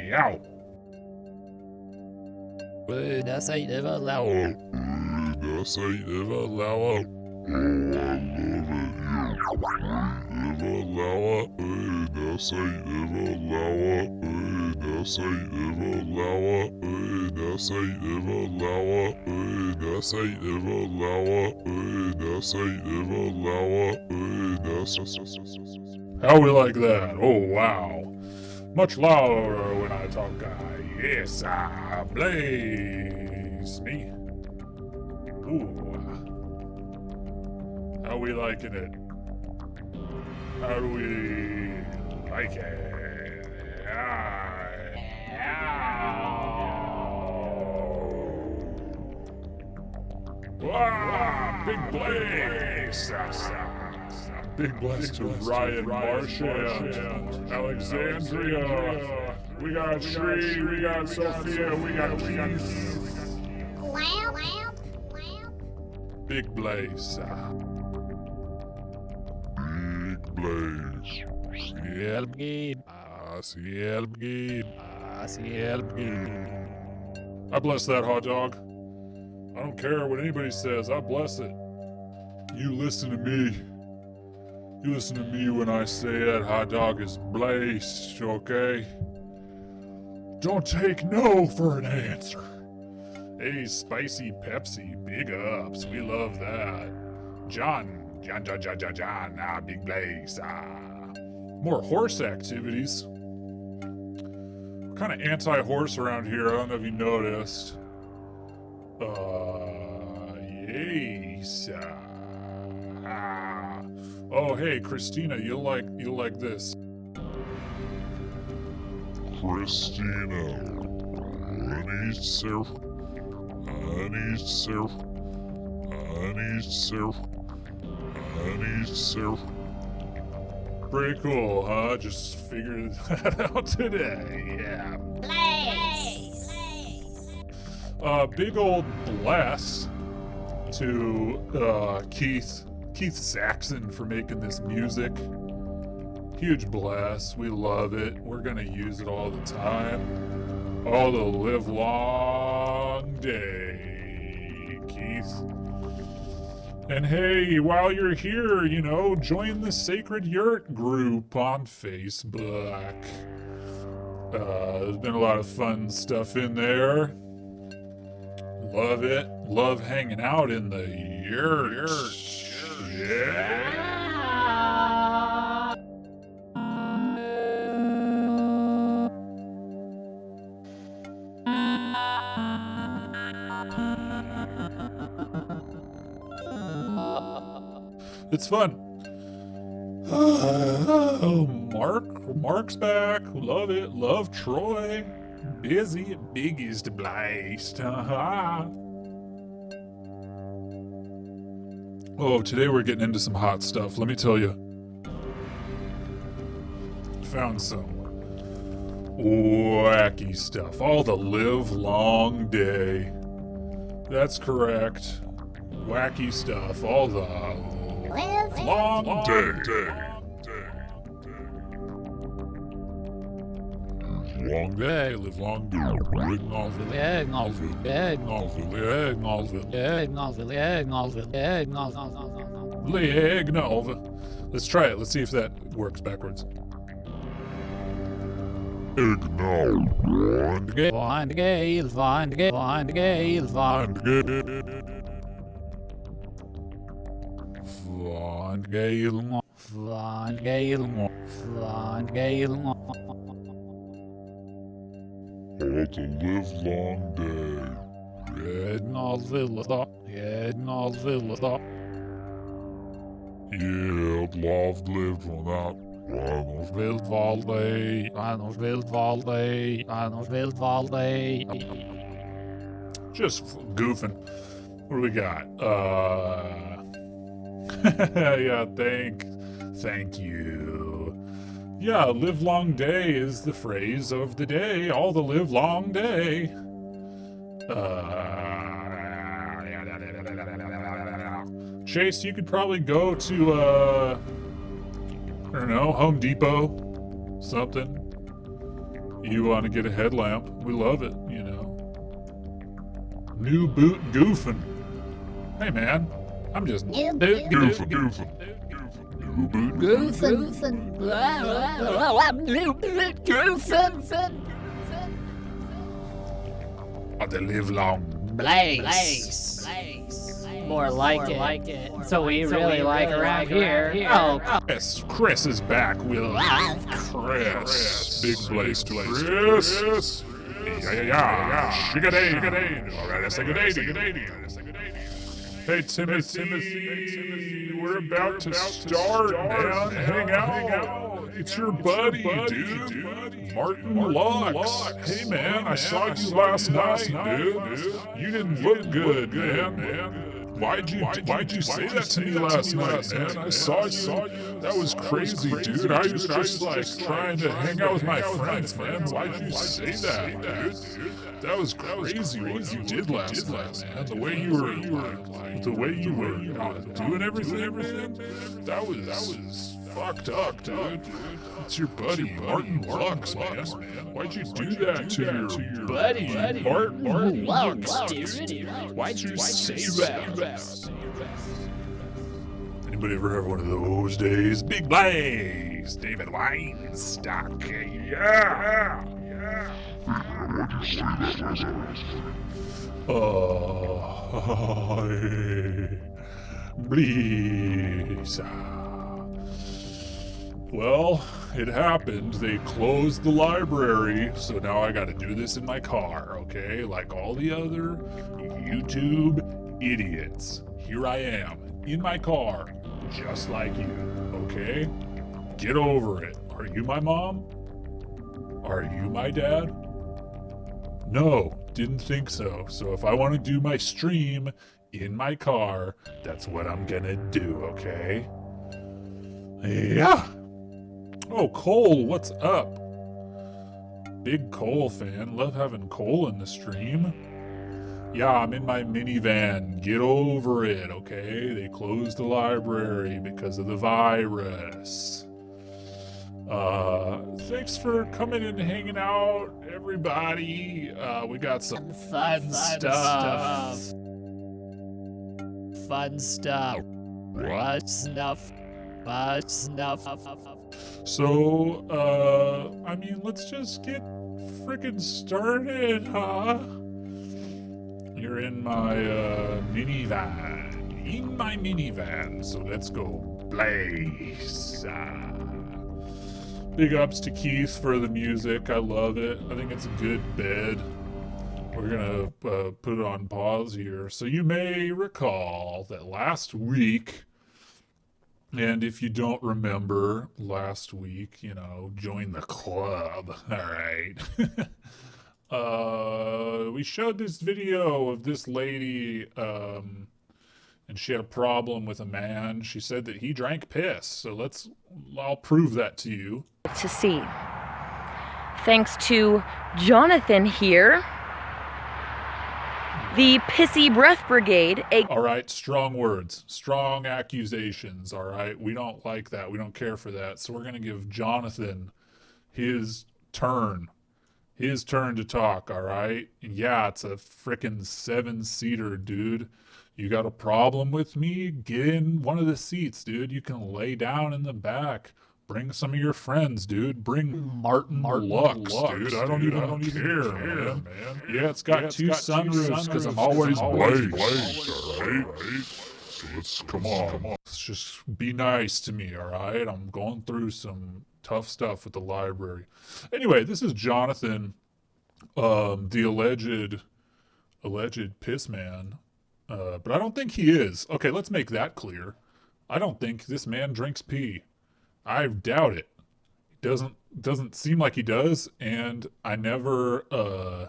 Yow. Das ain't ever loud. Das ain't ever loud. Oh, I love it. Ever loud. Das ain't ever loud. Das ain't ever loud. Das ain't ever loud. Das ain't ever loud. Das ain't ever loud. How we like that? Oh, wow. Much louder when I talk, yes, blaze me. Ooh. How we liking it? How do we like it? Wow, big blaze! Big bless to Ryan Marsh and Alexandria. We got Shree, we got Sophia, we got Keith. Big blaze. Big blaze. Cielbgib. Cielbgib. Cielbgib. I bless that hot dog. I don't care what anybody says, I bless it. You listen to me. You listen to me when I say that hot dog is blazed, okay? Don't take no for an answer. Hey, Spicy Pepsi, big ups. We love that. John, big blaze. More horse activities. We're kind of anti-horse around here. I don't know if you noticed. Yes. Oh, hey, Christina, you'll like this. Christina, honey surf, honey surf, honey surf, honey surf. Pretty cool, huh? Just figured that out today. Yeah. Blaze! Big old bless to Keith Saxon for making this music. Huge bless. We love it. We're gonna use it all the time. All the live long day, Keith. And hey, while you're here, join the Sacred Yurt group on Facebook. There's been a lot of fun stuff in there. Love it. Love hanging out in the yurt. Yeah. It's fun. Oh, Mark's back. Love it. Love Troy. Busy, biggest blast. Oh, today we're getting into some hot stuff. Let me tell you. Found some wacky stuff. All the live long day. That's correct. Wacky stuff. All the Live long day. Long day, live long day. Live long day. Leg Nova. Let's try it. Let's see if that works backwards. All to live long day. Yeah, love lived without. Just goofing. What do we got? Yeah, thank you. Yeah, live long day is the phrase of the day. All the live long day. Chase, you could probably go to, I don't know, Home Depot something. You want to get a headlamp? We love it, you know. New boot goofing. Hey man, I'm just New goofing. boot. Goofing. New boot Goofing. Goofing. to live long. Blaze. More like it. So we really like around here. Oh, Chris is back with Chris. Big Blaze Chris. Yeah. Shigaday. All right, I say good day to you. Hey, Timothy. We're about to start, man. Hang out. It's your buddy, dude. Martin Lux. Hey, man, I saw you last night, dude. You didn't look good, man. Why'd you say that to me last night, man? I saw you. That was crazy, dude. I was just like trying to hang out with my friends, man. Why'd you say that, dude? That was crazy what you did last night, man. The way you were doing everything, man. That was fucked up, dude. It's your buddy, Martin Lux, man. Why'd you do that to your buddy, Martin Lux, dude? Why'd you say that? Anybody ever have one of those days? Big Blaze, David Weinstock. Yeah. Please. Well, it happened. They closed the library, so now I gotta do this in my car, okay? Like all the other YouTube idiots. Here I am, in my car, just like you, okay? Get over it. Are you my mom? Are you my dad? No, didn't think so. So if I want to do my stream in my car, that's what I'm gonna do, okay? Yeah. Oh, Cole, what's up? Big Cole fan. Love having Cole in the stream. Yeah, I'm in my minivan. Get over it, okay? They closed the library because of the virus. Thanks for coming and hanging out, everybody. We got some fun stuff. fun stuff. What stuff? What stuff? So, I mean, let's just get frickin' started, huh? You're in my, minivan. In my minivan, so let's go blaze. Big ups to Keith for the music. I love it. I think it's a good bed. We're gonna put it on pause here. So you may recall that last week, and if you don't remember last week, you know, join the club. All right. We showed this video of this lady, and she had a problem with a man. She said that he drank piss. So I'll prove that to you. To see. Thanks to Jonathan here, the Pissy Breath Brigade. All right, strong words, strong accusations. All right, we don't like that. We don't care for that. So we're going to give Jonathan his turn to talk. All right. Yeah, it's a frickin' 7-seater, dude. You got a problem with me? Get in one of the seats, dude. You can lay down in the back. Bring some of your friends, dude. Bring Martin Lux, dude. I don't even care, man. Yeah, it's got two sunroofs because I'm always blazed, all right? So come on. Let's just be nice to me, all right? I'm going through some tough stuff with the library. Anyway, this is Jonathan, the alleged piss man. But I don't think he is. Okay, let's make that clear. I don't think this man drinks pee. I doubt it. Doesn't seem like he does, and I never I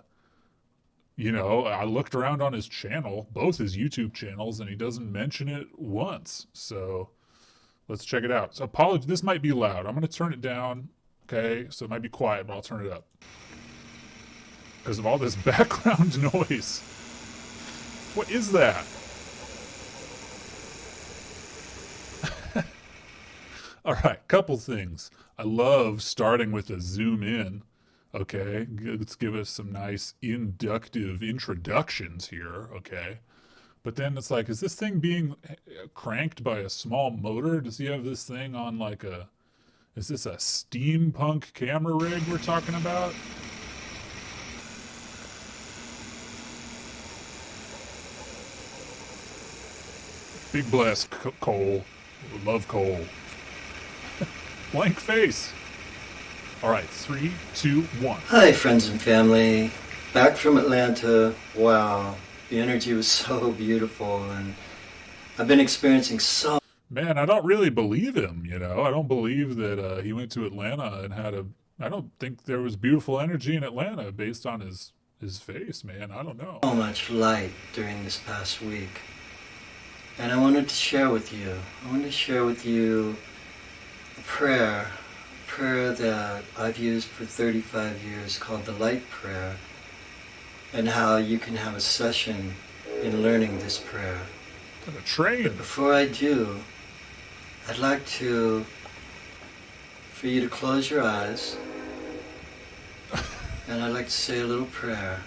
looked around on his channel, both his YouTube channels, and he doesn't mention it once. So let's check it out. So this might be loud. I'm gonna turn it down. Okay, so it might be quiet, but I'll turn it up. Because of all this background noise. What is that? All right, couple things. I love starting with a zoom in. Okay, let's give us some nice inductive introductions here. Okay, but then it's like, is this thing being cranked by a small motor? Does he have this thing on like a? Is this a steampunk camera rig we're talking about? Big blast, Cole. Love Cole. Blank face. All right, 3, 2, 1. Hi, friends and family. Back from Atlanta. Wow, the energy was so beautiful, and I've been experiencing so. Man, I don't really believe him, you know. I don't believe that he went to Atlanta and had a. I don't think there was beautiful energy in Atlanta based on his face, man. I don't know. So much light during this past week. And I wanted to share with you. I wanted to share with you a prayer that I've used for 35 years called the Light Prayer, and how you can have a session in learning this prayer. Like a train. But before I do, I'd like for you to close your eyes, and I'd like to say a little prayer.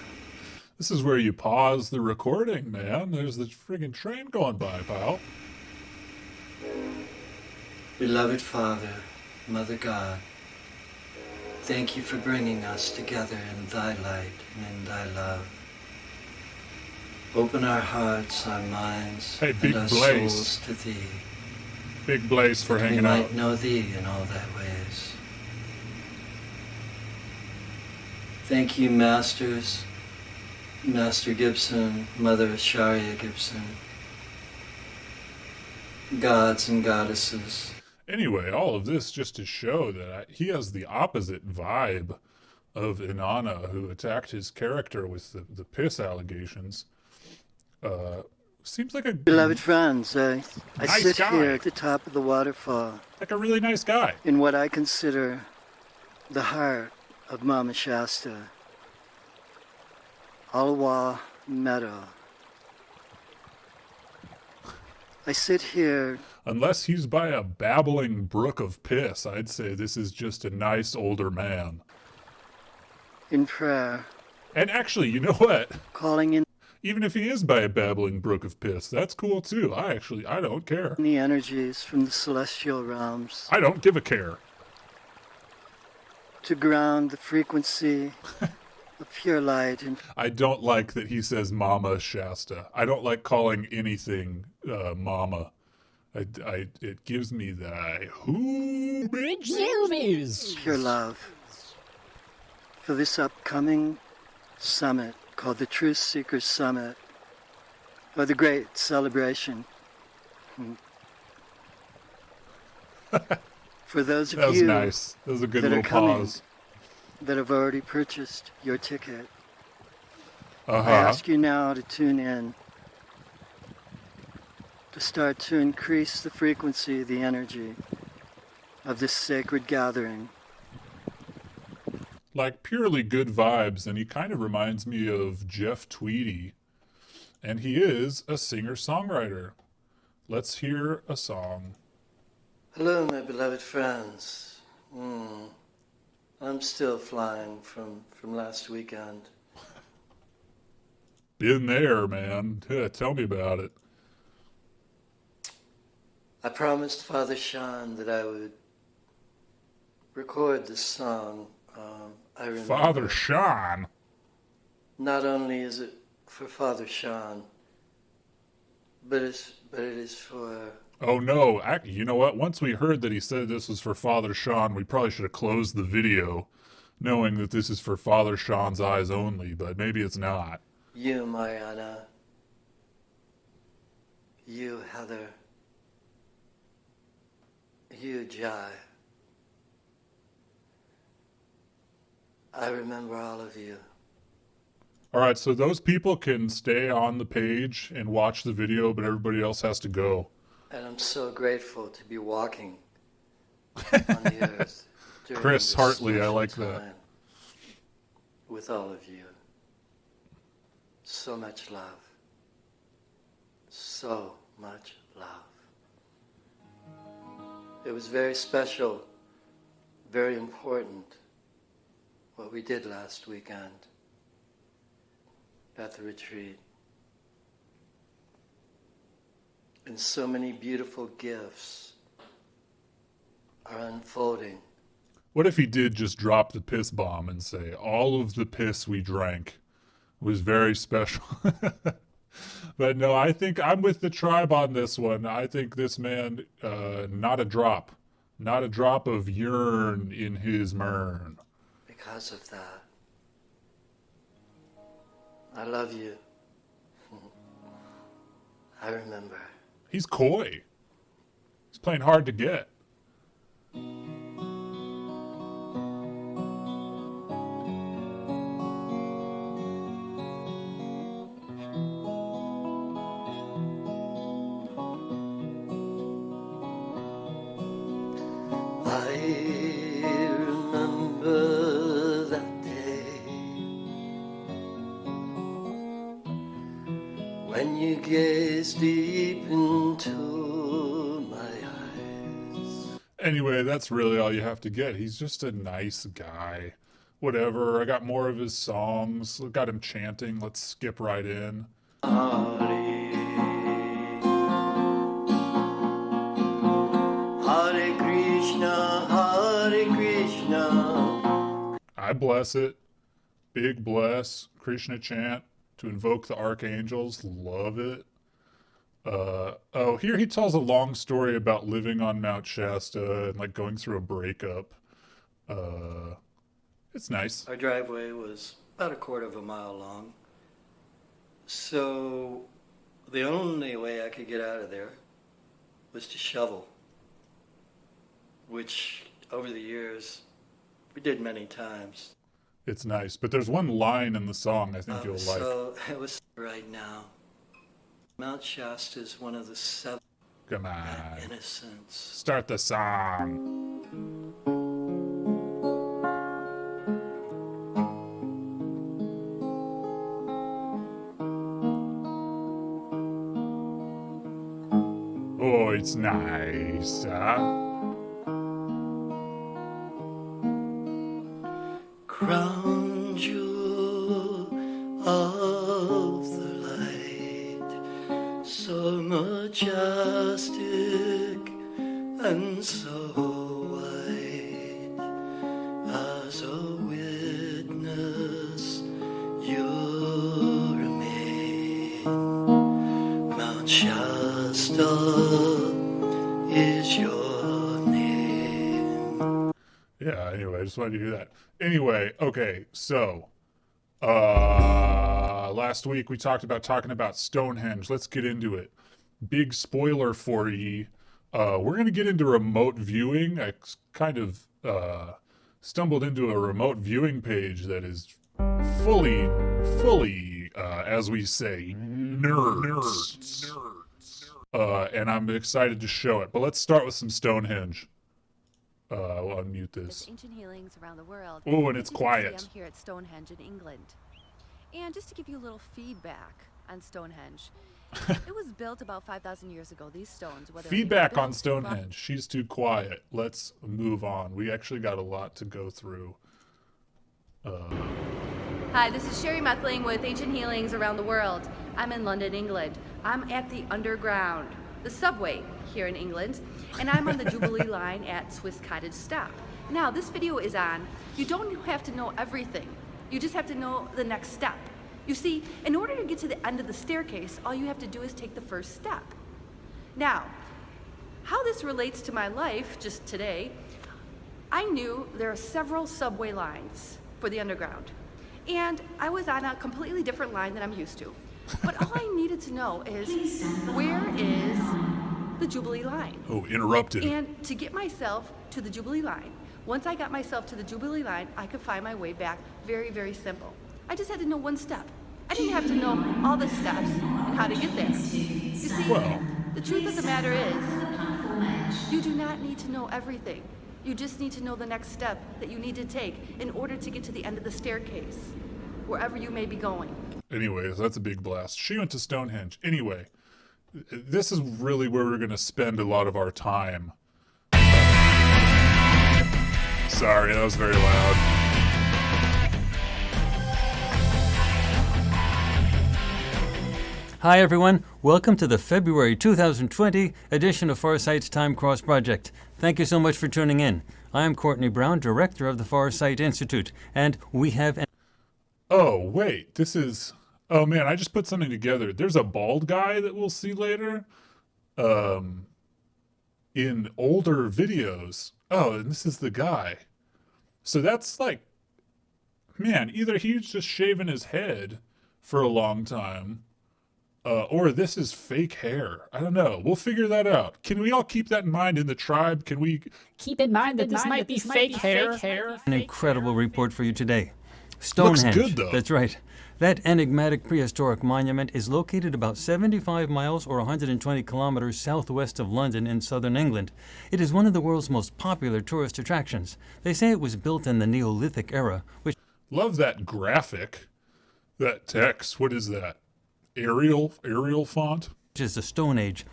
This is where you pause the recording, man. There's the friggin' train going by, pal. Beloved Father, Mother God, thank you for bringing us together in thy light and in thy love. Open our hearts, our minds, Hey, Big and our Blaze. souls to thee, Big Blaze for that we hanging might out. know thee in all thy ways. Thank you, Masters, Master Gibson, Mother Asharia Gibson, gods and goddesses. Anyway, all of this just to show that he has the opposite vibe of Inanna, who attacked his character with the piss allegations. Seems like a Beloved friends, I Nice sit guy. here at the top of the waterfall like a really nice guy. in what I consider the heart of Mama Shasta, Alwa Meadow. I sit here Unless he's by a babbling brook of piss, I'd say this is just a nice older man. in prayer, And actually, you know what? calling in Even if he is by a babbling brook of piss, that's cool too. I don't care. the energies from the celestial realms I don't give a care. to ground the frequency of pure light and I don't like that he says Mama Shasta. I don't like calling anything Mama. It gives me the who pure love for this upcoming summit called the Truth Seekers Summit, or the Great Celebration. For those That of was you nice. That was a good that are little coming. pause. that have already purchased your ticket, I Uh-huh. ask you now to tune in, to start to increase the frequency, the energy of this sacred gathering. Like purely good vibes, and he kind of reminds me of Jeff Tweedy. And he is a singer-songwriter. Let's hear a song. Hello, my beloved friends. I'm still flying from last weekend. Been there, man. Yeah, tell me about it. I promised Father Sean that I would record this song. I remember. Father Sean. Not only is it for Father Sean, but it is for. Oh no, you know what? Once we heard that he said this was for Father Sean, we probably should have closed the video, knowing that this is for Father Sean's eyes only, but maybe it's not. You, Mariana. You, Heather. You, Jai. I remember all of you. All right, so those people can stay on the page and watch the video, but everybody else has to go. And I'm so grateful to be walking on the earth during Chris this Hartley, I special like that. time with all of you. So much love. So much love. It was very special, very important, what we did last weekend at the retreat. And so many beautiful gifts are unfolding. What if he did just drop the piss bomb and say, all of the piss we drank was very special? But no, I think I'm with the tribe on this one. I think this man, not a drop of urine in his mern. Because of that, I love you. I remember. He's coy. He's playing hard to get. I remember that day when you gazed deep into my eyes. Anyway, that's really all you have to get. He's just a nice guy. Whatever. I got more of his songs. Got him chanting. Let's skip right in. Hare Krishna, Hare Krishna. I bless it. Big bless. Krishna chant to invoke the archangels. Love it. Oh, here he tells a long story about living on Mount Shasta and like going through a breakup. It's nice. Our driveway was about a quarter of a mile long. So the only way I could get out of there was to shovel, which over the years we did many times. It's nice. But there's one line in the song I think you'll like. So it was right now. Mount Shasta is one of the seven Come on. innocents. Start the song. Oh, it's nice, Crown jewel of the light, so majestic and so white, as a witness you remain. Mount Shasta is your name. Yeah, anyway, I just wanted you to hear that. Anyway, okay, so last week we talking about Stonehenge. Let's get into it. Big spoiler for ye. We're gonna get into remote viewing. I kind of stumbled into a remote viewing page that is fully, as we say, nerds. And I'm excited to show it. But let's start with some Stonehenge. I'll unmute this. Ancient healings around the world. Oh, and it's As you can see, quiet. I'm here at Stonehenge in England. And just to give you a little feedback on Stonehenge, it was built about 5,000 years ago. These stones, whether Feedback on built, Stonehenge. She's too quiet. Let's move on. We actually got a lot to go through. Hi, this is Sherry Methling with Ancient Healings Around the World. I'm in London, England. I'm at the Underground, the subway here in England, and I'm on the Jubilee line at Swiss Cottage Stop. Now, this video is on, you don't have to know everything. You just have to know the next step. You see, in order to get to the end of the staircase, all you have to do is take the first step. Now, how this relates to my life just today, I knew there are several subway lines for the Underground. And I was on a completely different line than I'm used to. But all I needed to know is, where is the Jubilee line? Oh, interrupted. And to get myself to the Jubilee line, once I got myself to the Jubilee line, I could find my way back very, very simple. I just had to know one step. I didn't have to know all the steps and how to get there. You see, Well. the truth of the matter is, you do not need to know everything. You just need to know the next step that you need to take in order to get to the end of the staircase, wherever you may be going. Anyways, that's a big blast. She went to Stonehenge. Anyway, this is really where we're going to spend a lot of our time. Sorry, that was very loud. Hi everyone, welcome to the February 2020 edition of Farsight's Time Cross Project. Thank you so much for tuning in. I'm Courtney Brown, director of the Farsight Institute, and we have... Oh, wait, this is... Oh man, I just put something together. There's a bald guy that we'll see later in older videos. Oh, and this is the guy. So that's like... Man, either he's just shaving his head for a long time, or this is fake hair. I don't know. We'll figure that out. Can we all keep that in mind in the tribe? Can we... Keep in mind that this might be fake hair. An incredible report for you today. Stonehenge. Looks good, though. That's right. That enigmatic prehistoric monument is located about 75 miles or 120 kilometers southwest of London in southern England. It is one of the world's most popular tourist attractions. They say it was built in the Neolithic era, which... Love that graphic. That text. What is that? Arial font? which is the Stone Age,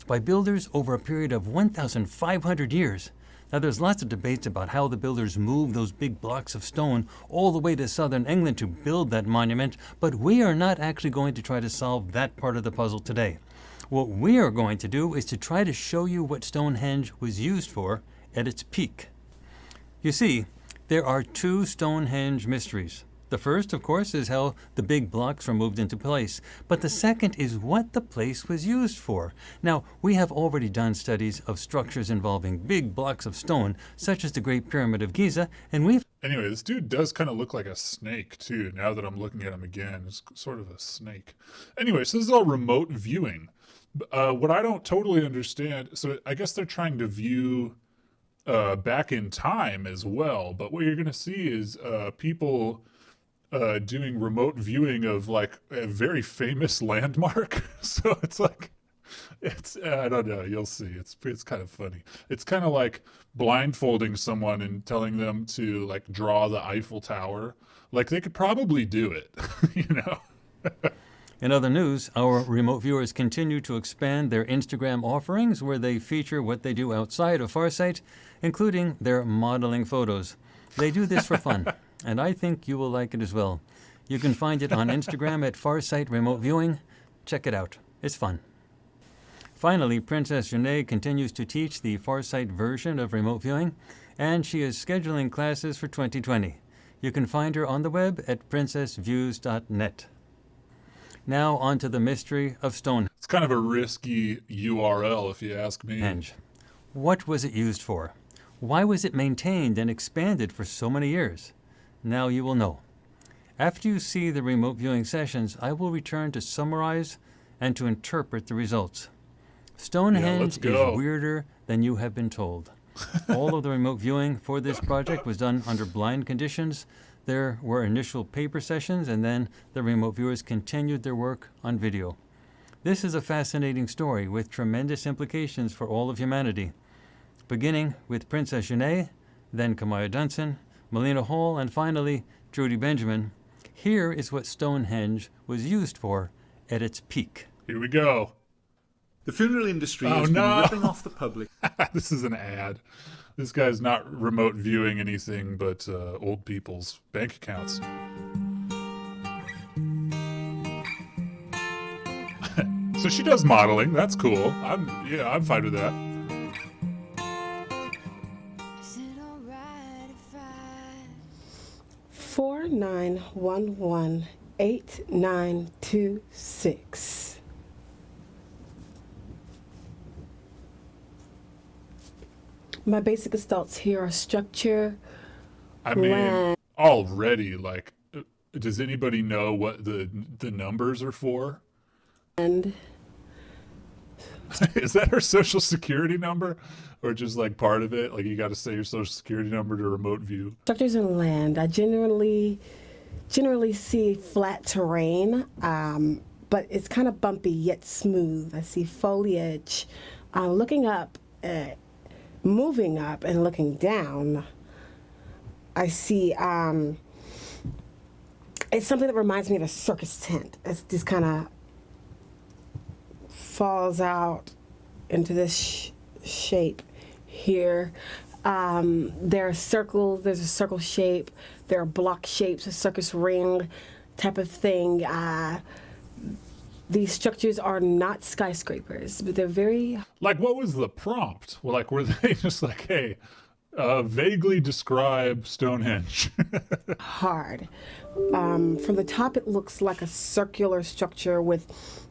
by builders over a period of 1,500 years. Now, there's lots of debates about how the builders moved those big blocks of stone all the way to southern England to build that monument, but we are not actually going to try to solve that part of the puzzle today. What we are going to do is to try to show you what Stonehenge was used for at its peak. You see, there are two Stonehenge mysteries. The first, of course, is how the big blocks were moved into place. But the second is what the place was used for. Now, we have already done studies of structures involving big blocks of stone, such as the Great Pyramid of Giza, and we've... Anyway, this dude does kind of look like a snake, too, now that I'm looking at him again. It's sort of a snake. Anyway, so this is all remote viewing. What I don't totally understand, so I guess they're trying to view back in time as well, but what you're going to see is people... doing remote viewing of like a very famous landmark. So it's like, I don't know, you'll see. It's kind of funny. It's kind of like blindfolding someone and telling them to like draw the Eiffel Tower. Like they could probably do it, you know? In other news, our remote viewers continue to expand their Instagram offerings where they feature what they do outside of Farsight, including their modeling photos. They do this for fun. And I think you will like it as well. You can find it on Instagram at Farsight Remote Viewing. Check it out. It's fun. Finally, Princess Janae continues to teach the Farsight version of remote viewing, and she is scheduling classes for 2020. You can find her on the web at princessviews.net. Now on to the mystery of Stonehenge. It's kind of a risky URL if you ask me. What was it used for? Why was it maintained and expanded for so many years? Now you will know. After you see the remote viewing sessions, I will return to summarize and to interpret the results. Stonehenge is weirder than you have been told. All of the remote viewing for this project was done under blind conditions. There were initial paper sessions, and then the remote viewers continued their work on video. This is a fascinating story with tremendous implications for all of humanity. Beginning with Princess Janae, then Kamaya Dunson, Melina Hall, and finally, Trudy Benjamin. Here is what Stonehenge was used for at its peak. Here we go. The funeral industry has been ripping off the public. This is an ad. This guy's not remote viewing anything but old people's bank accounts. So she does modeling. That's cool. I'm fine with that. 49118926. My basic results here are structure. I mean, already, like, does anybody know what the numbers are for? And is that her social security number? Or just like part of it? Like you got to say your social security number to remote view? Structures and land. I generally see flat terrain, but it's kind of bumpy yet smooth. I see foliage. Looking up, moving up and looking down, I see it's something that reminds me of a circus tent. It's just kind of falls out into this shape here. There are circles, there's a circle shape, there are block shapes, a circus ring type of thing. These structures are not skyscrapers, but they're very Like, what was the prompt? Well, like, were they just like, hey, vaguely describe Stonehenge? hard. From the top, it looks like a circular structure with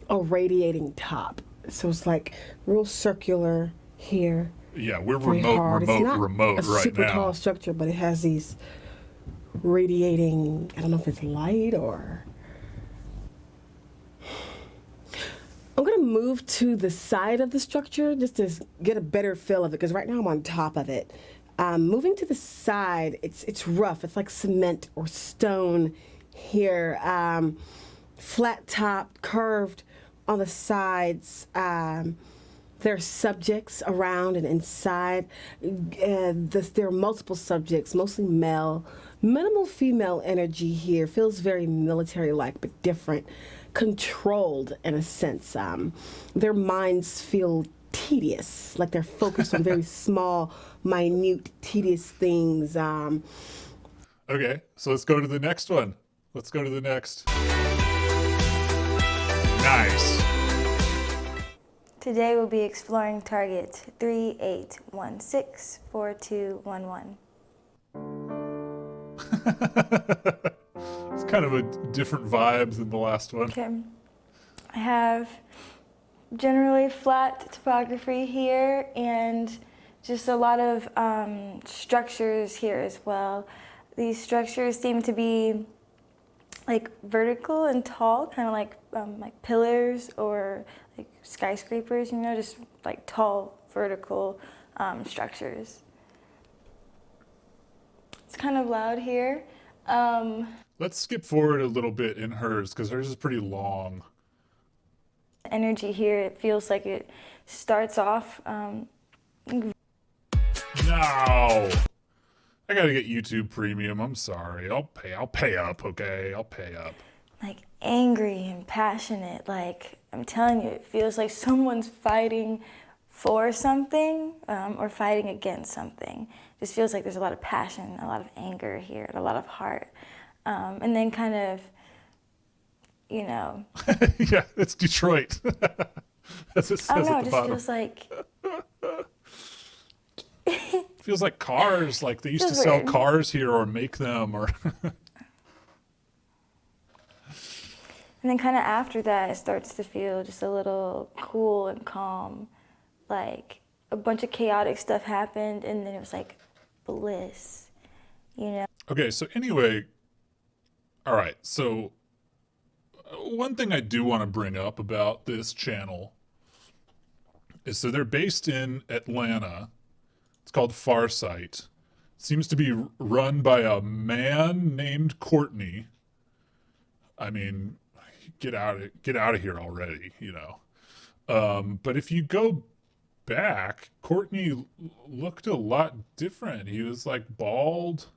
a radiating top. So it's like real circular here. Yeah, we're very remote hard. It's not a right super now. tall structure, but it has these radiating, I don't know if it's light or... I'm gonna move to the side of the structure just to get a better feel of it, because right now I'm on top of it. Moving to the side, it's rough. It's like cement or stone here. Flat top, curved on the sides. There are subjects around and inside. There are multiple subjects, mostly male. Minimal female energy here. Feels very military-like, but different. Controlled in a sense. Their minds feel tedious, like they're focused on very small, minute, tedious things. Okay, so let's go to the next one. Let's go to the next. Nice. Today we'll be exploring target 38164211. It's kind of a different vibe than the last one. Okay. I have generally flat topography here and just a lot of structures here as well. These structures seem to be like vertical and tall, kind of like pillars or like skyscrapers, you know, just like tall vertical structures. It's kind of loud here. Let's skip forward a little bit in hers, because hers is pretty long. Energy here, it feels like it starts off. No! I gotta get YouTube Premium. I'm sorry. I'll pay up, okay? I'll pay up. Like angry and passionate. Like, I'm telling you, it feels like someone's fighting for something or fighting against something. It just feels like there's a lot of passion, a lot of anger here, and a lot of heart. And then kind of, you know. Yeah, it's Detroit. As it says I don't know, at it the just bottom. feels like... Feels like cars, like they used to Feels sell weird. cars here or make them or... And then kind of after that, it starts to feel just a little cool and calm. Like a bunch of chaotic stuff happened and then it was like bliss, you know? Okay, so anyway, all right, so one thing I do want to bring up about this channel is so they're based in Atlanta. It's called Farsight. Seems to be run by a man named Courtney. I mean, get out of here already, you know. But if you go back, Courtney looked a lot different. He was like bald.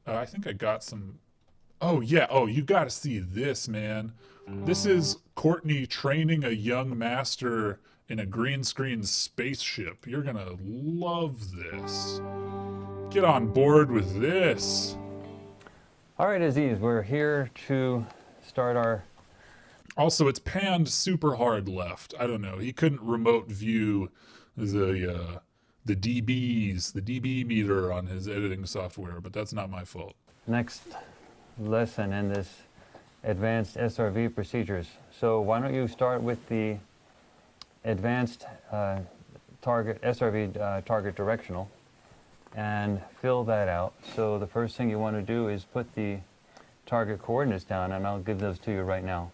I think I got some. Oh yeah. Oh, you got to see this, man. This is Courtney training a young master in a green screen spaceship. You're gonna love this. Get on board with this. All right, Aziz, we're here to start our... Also, it's panned super hard left. I don't know. He couldn't remote view the DBs, the DB meter on his editing software, but that's not my fault. next lesson in this advanced SRV procedures. So why don't you start with the advanced target SRV target directional and fill that out. So the first thing you want to do is put the target coordinates down, and I'll give those to you right now.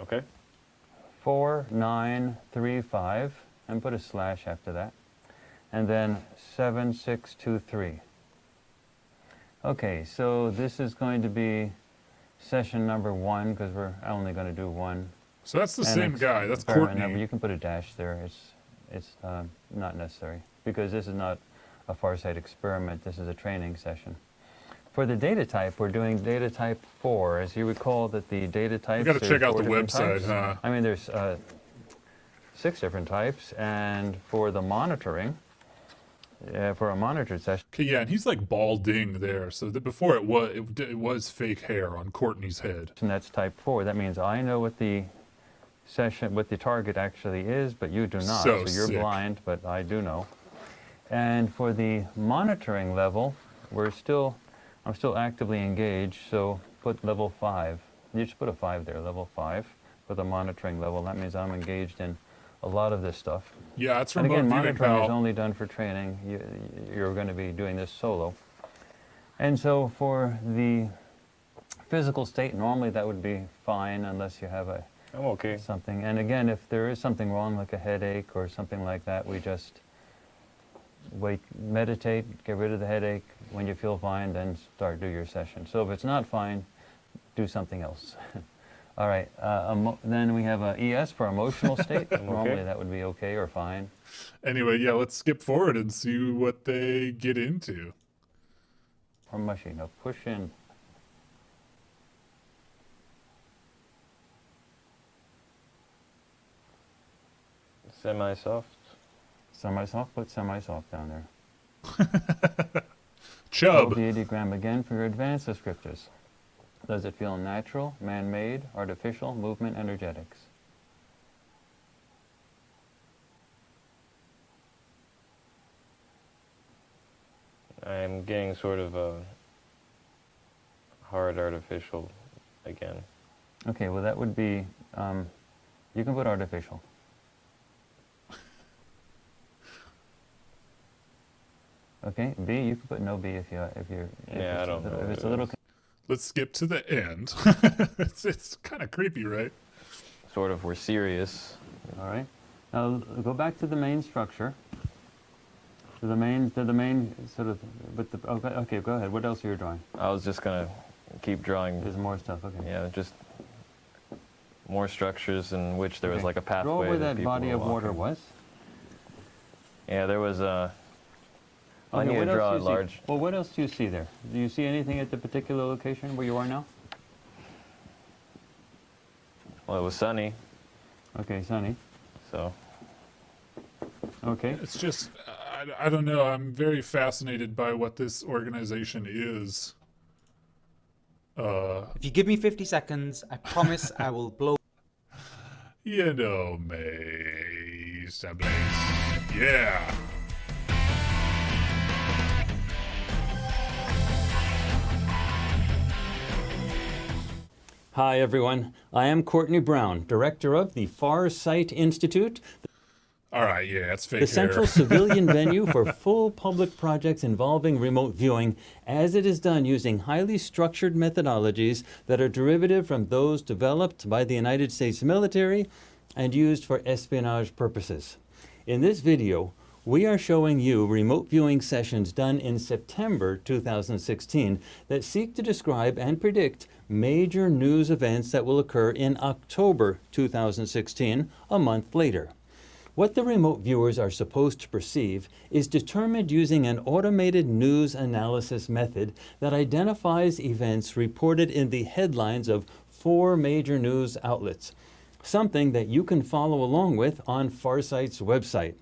Okay. 4935, and put a slash after that, and then 7623. Okay, so this is going to be session number 1 because we're only going to do one. So that's the same guy. That's experiment Courtney. number. You can put a dash there. It's not necessary because this is not a Farsight experiment. This is a training session. For the data type, we're doing data type 4. As you recall that the data types... We got to check out the 4 different website, types. huh? I mean, there's 6 different types, and for the monitoring, for a monitored session. Okay, yeah, and he's like balding there. So that before it was fake hair on Courtney's head. And that's type 4. That means I know what the target actually is, but you do not. So you're sick. blind, but I do know. And for the monitoring level, I'm still actively engaged, so put level 5. You just put a 5 there, level 5 for the monitoring level. That means I'm engaged in a lot of this stuff. Yeah, it's And remote again, viewing, monitoring is pal. only done for training. You're going to be doing this solo. And so for the physical state, normally that would be fine unless you have I'm okay. something. And again, if there is something wrong, like a headache or something like that, we just wait, meditate, get rid of the headache. When you feel fine, then do your session. So if it's not fine, do something else. All right, then we have a ES for emotional state. Normally that would be okay or fine. Anyway, yeah, let's skip forward and see what they get into. Or mushy, no, push in. Semi-soft. Semi-soft, put semi-soft down there. Chub. Roll the ideogram again for your advanced descriptors. Does it feel natural, man-made, artificial, movement, energetics? I'm getting sort of a hard artificial again. Okay, well that would be, you can put artificial. Okay, B, you can put no B if you're. Yeah, I don't know. If it's a little. Let's skip to the end. it's kind of creepy, right? Sort of, we're serious. All right. Now go back to the main structure. To the main sort of. But the okay, go ahead. What else are you drawing? I was just gonna keep drawing. There's more stuff. Okay. Yeah, just more structures in which there was like a pathway. Draw where that people body were of water walking. was. Yeah, there was a. I Okay, need to what else draw do a you large. see? Well, what else do you see there? Do you see anything at the particular location where you are now? Well, it was sunny. Okay, sunny. So. Okay. It's just, I don't know. I'm very fascinated by what this organization is. If you give me 50 seconds, I promise I will blow. You know me, siblings. Yeah. Hi, everyone. I am Courtney Brown, director of the Far Sight Institute, All right, yeah, it's fake the hair. central civilian venue for full public projects involving remote viewing, as it is done using highly structured methodologies that are derivative from those developed by the United States military and used for espionage purposes. In this video, we are showing you remote viewing sessions done in September 2016 that seek to describe and predict major news events that will occur in October 2016, a month later. What the remote viewers are supposed to perceive is determined using an automated news analysis method that identifies events reported in the headlines of 4 major news outlets, something that you can follow along with on Farsight's website.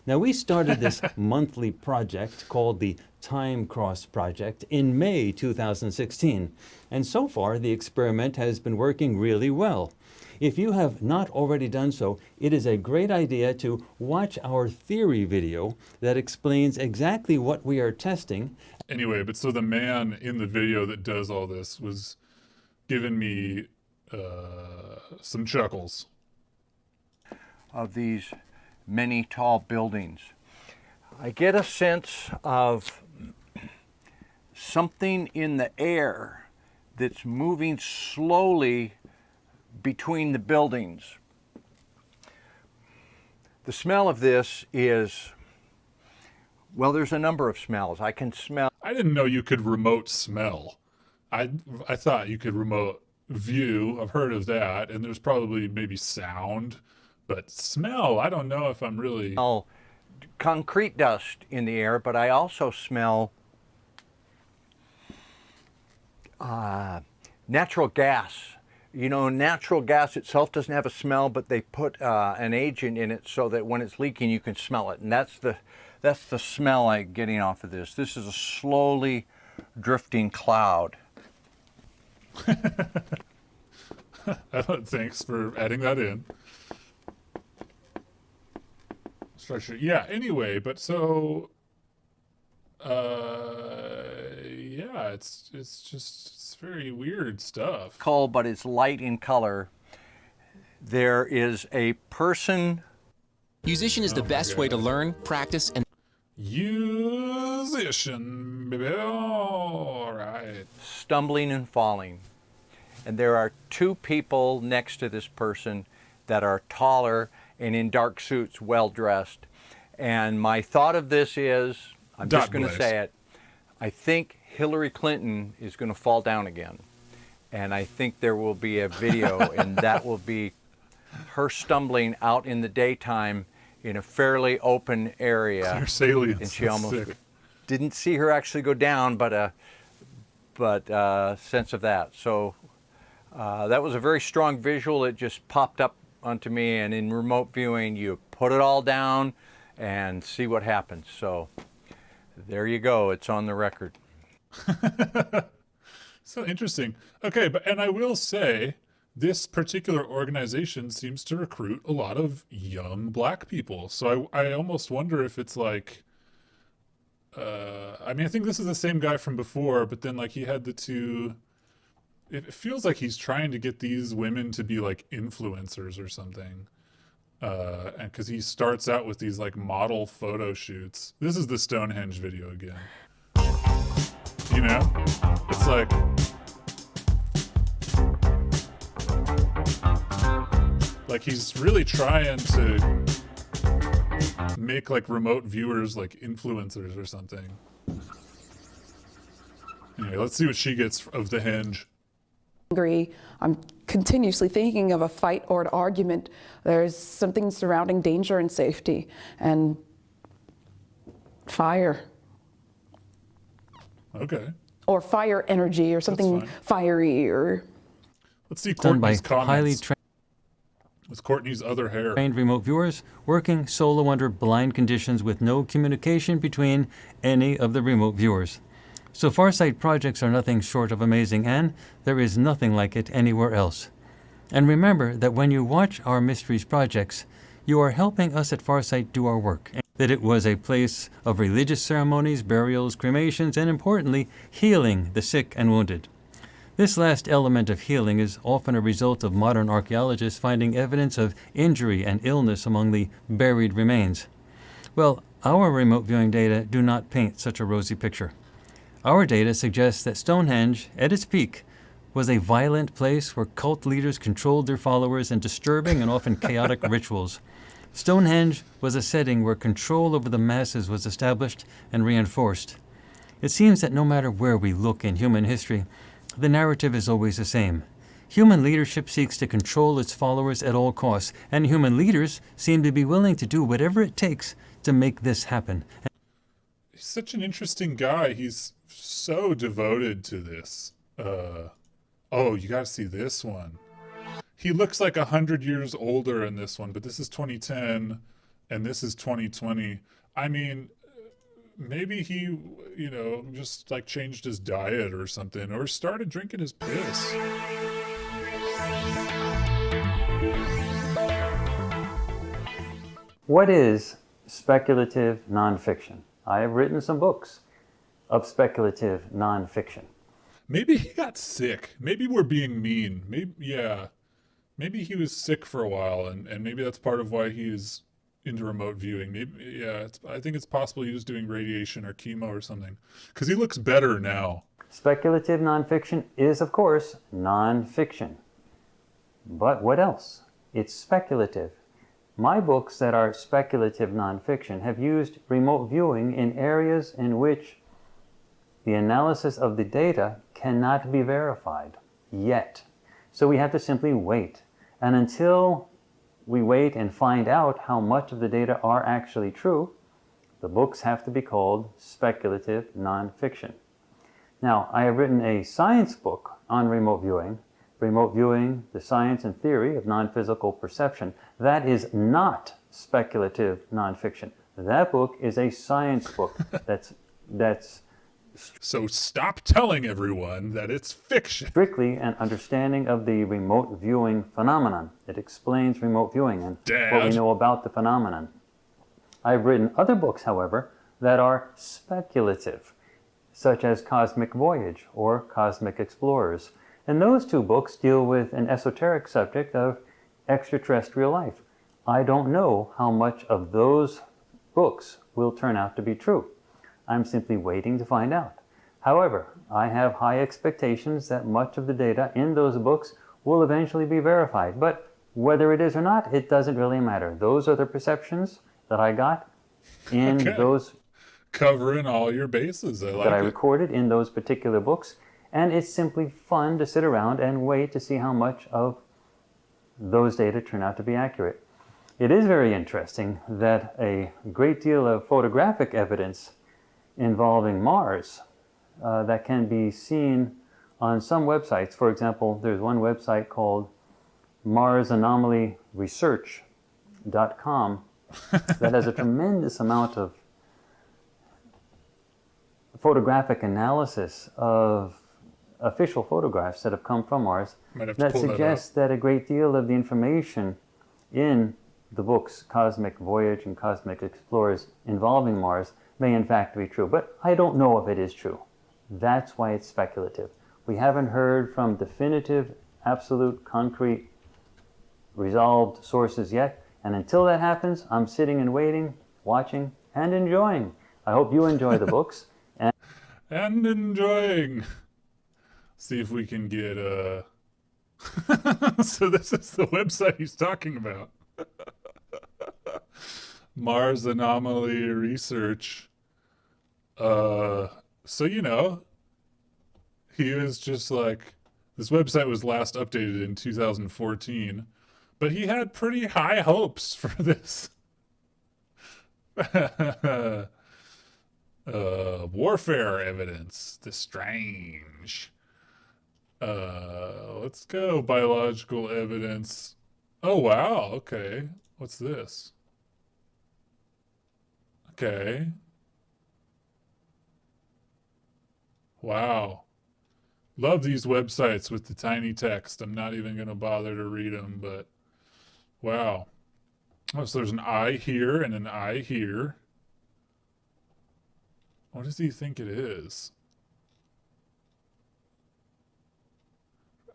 Now, we started this monthly project called the Time Cross Project in May 2016, and so far the experiment has been working really well. If you have not already done so, it is a great idea to watch our theory video that explains exactly what we are testing. Anyway, but so the man in the video that does all this was giving me some chuckles. Of these many tall buildings, I get a sense of something in the air that's moving slowly between the buildings. The smell of this is, well, there's a number of smells. I can smell. I didn't know you could remote smell. I thought you could remote view. I've heard of that, and there's probably maybe sound, but smell, I don't know if I'm really. Concrete dust in the air, but I also smell natural gas. You know, natural gas itself doesn't have a smell, but they put an agent in it so that when it's leaking, you can smell it. And that's That's the smell I'm getting off of this. This is a slowly drifting cloud. Thanks for adding that in. Structure. Yeah, anyway, but so yeah, it's very weird stuff. But it's light in color. There is a person. Musician is the best way to learn, practice, and musician, baby. All right. Stumbling and falling. And there are two people next to this person that are taller and in dark suits, well dressed. And my thought of this is, I'm just going to say it, I think Hillary Clinton is going to fall down again. And I think there will be a video, and that will be her stumbling out in the daytime in a fairly open area. Clear salience. And she almost didn't see her actually go down, but sense of that. So that was a very strong visual. It just popped up onto me, and in remote viewing, you put it all down and see what happens. So there you go. It's on the record. So interesting. Okay, and I will say, this particular organization seems to recruit a lot of young black people. So I almost wonder if it's like, I mean, I think this is the same guy from before, but then like he had the two, it feels like he's trying to get these women to be like influencers or something. And because he starts out with these like model photo shoots. This is the Stonehenge video again. You know, it's like, he's really trying to make like remote viewers like influencers or something. Anyway, let's see what she gets of the henge. I'm continuously thinking of a fight or an argument. There's something surrounding danger and safety and fire. Okay. Or fire energy or something fiery or... Let's see Courtney's comments. With Courtney's other hair. Trained remote viewers working solo under blind conditions with no communication between any of the remote viewers. So Farsight projects are nothing short of amazing, and there is nothing like it anywhere else. And remember that when you watch our Mysteries projects, you are helping us at Farsight do our work. That it was a place of religious ceremonies, burials, cremations, and importantly, healing the sick and wounded. This last element of healing is often a result of modern archaeologists finding evidence of injury and illness among the buried remains. Well, our remote viewing data do not paint such a rosy picture. Our data suggests that Stonehenge, at its peak, was a violent place where cult leaders controlled their followers in disturbing and often chaotic rituals. Stonehenge was a setting where control over the masses was established and reinforced. It seems that no matter where we look in human history, the narrative is always the same. Human leadership seeks to control its followers at all costs, and human leaders seem to be willing to do whatever it takes to make this happen. He's such an interesting guy. He's so devoted to this. Oh, you gotta see this one. He looks like 100 years older in this one, but this is 2010 and this is 2020. I mean, maybe he, you know, just like changed his diet or something, or started drinking his piss. What is speculative nonfiction? I have written some books of speculative nonfiction. Maybe he got sick. Maybe we're being mean. Maybe he was sick for a while, and maybe that's part of why he's into remote viewing. Maybe, I think it's possible he was doing radiation or chemo or something, because he looks better now. Speculative nonfiction is, of course, nonfiction. But what else? It's speculative. My books that are speculative nonfiction have used remote viewing in areas in which the analysis of the data cannot be verified yet. So we have to simply wait. And until we wait and find out how much of the data are actually true, the books have to be called speculative nonfiction. Now, I have written a science book on remote viewing, the science and theory of non-physical perception. That is not speculative nonfiction. That book is a science book. That's So stop telling everyone that it's fiction. Strictly an understanding of the remote viewing phenomenon. It explains remote viewing and what we know about the phenomenon. I've written other books, however, that are speculative, such as Cosmic Voyage or Cosmic Explorers. And those two books deal with an esoteric subject of extraterrestrial life. I don't know how much of those books will turn out to be true. I'm simply waiting to find out. However, I have high expectations that much of the data in those books will eventually be verified. But whether it is or not, it doesn't really matter. Those are the perceptions that I got in those... Covering all your bases. I like that I it. recorded in those particular books. And it's simply fun to sit around and wait to see how much of those data turn out to be accurate. It is very interesting that a great deal of photographic evidence involving Mars that can be seen on some websites. For example, there's one website called MarsAnomalyResearch.com that has a tremendous amount of photographic analysis of official photographs that have come from Mars that suggests that a great deal of the information in the books Cosmic Voyage and Cosmic Explorers involving Mars may in fact be true. But I don't know if it is true. That's why it's speculative. We haven't heard from definitive, absolute, concrete, resolved sources yet. And until that happens, I'm sitting and waiting, watching, and enjoying. I hope you enjoy the books. And enjoying. See if we can get so this is the website he's talking about. Mars Anomaly Research. So he was just like, this website was last updated in 2014, but he had pretty high hopes for this. Warfare evidence. The strange. Let's go. Biological evidence. Oh, wow. Okay. What's this? Okay. Wow. Love these websites with the tiny text. I'm not even going to bother to read them, but wow. Oh, so there's an I here and an I here. What does he think it is?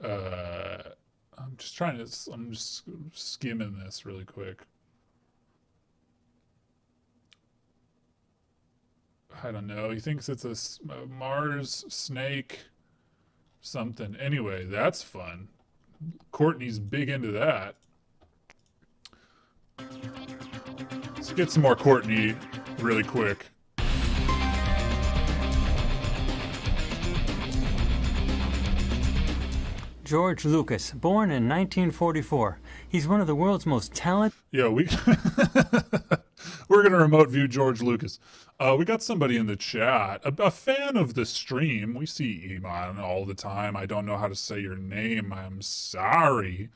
I'm just skimming this really quick. I don't know. He thinks it's a Mars snake something. Anyway, that's fun. Courtney's big into that. Let's get some more Courtney really quick. George Lucas, born in 1944. He's one of the world's most talented... Yeah, we're going to remote view George Lucas. We got somebody in the chat, a fan of the stream. We see Iman all the time. I don't know how to say your name. I'm sorry.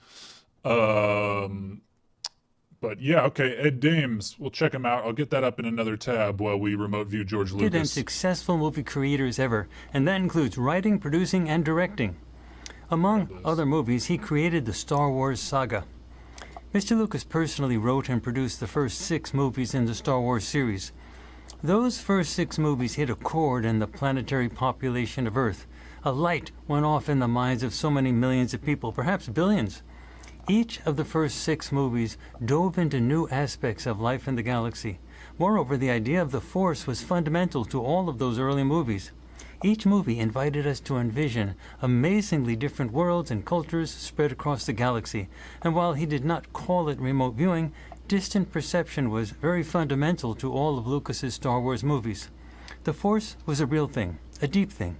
But yeah, okay, Ed Dames. We'll check him out. I'll get that up in another tab while we remote view George Lucas. And successful movie creators ever, and that includes writing, producing, and directing. Among other movies, he created the Star Wars saga. Mr. Lucas personally wrote and produced the first 6 movies in the Star Wars series. Those first 6 movies hit a chord in the planetary population of Earth. A light went off in the minds of so many millions of people, perhaps billions. Each of the first 6 movies dove into new aspects of life in the galaxy. Moreover, the idea of the Force was fundamental to all of those early movies. Each movie invited us to envision amazingly different worlds and cultures spread across the galaxy. And while he did not call it remote viewing, distant perception was very fundamental to all of Lucas's Star Wars movies. The Force was a real thing, a deep thing.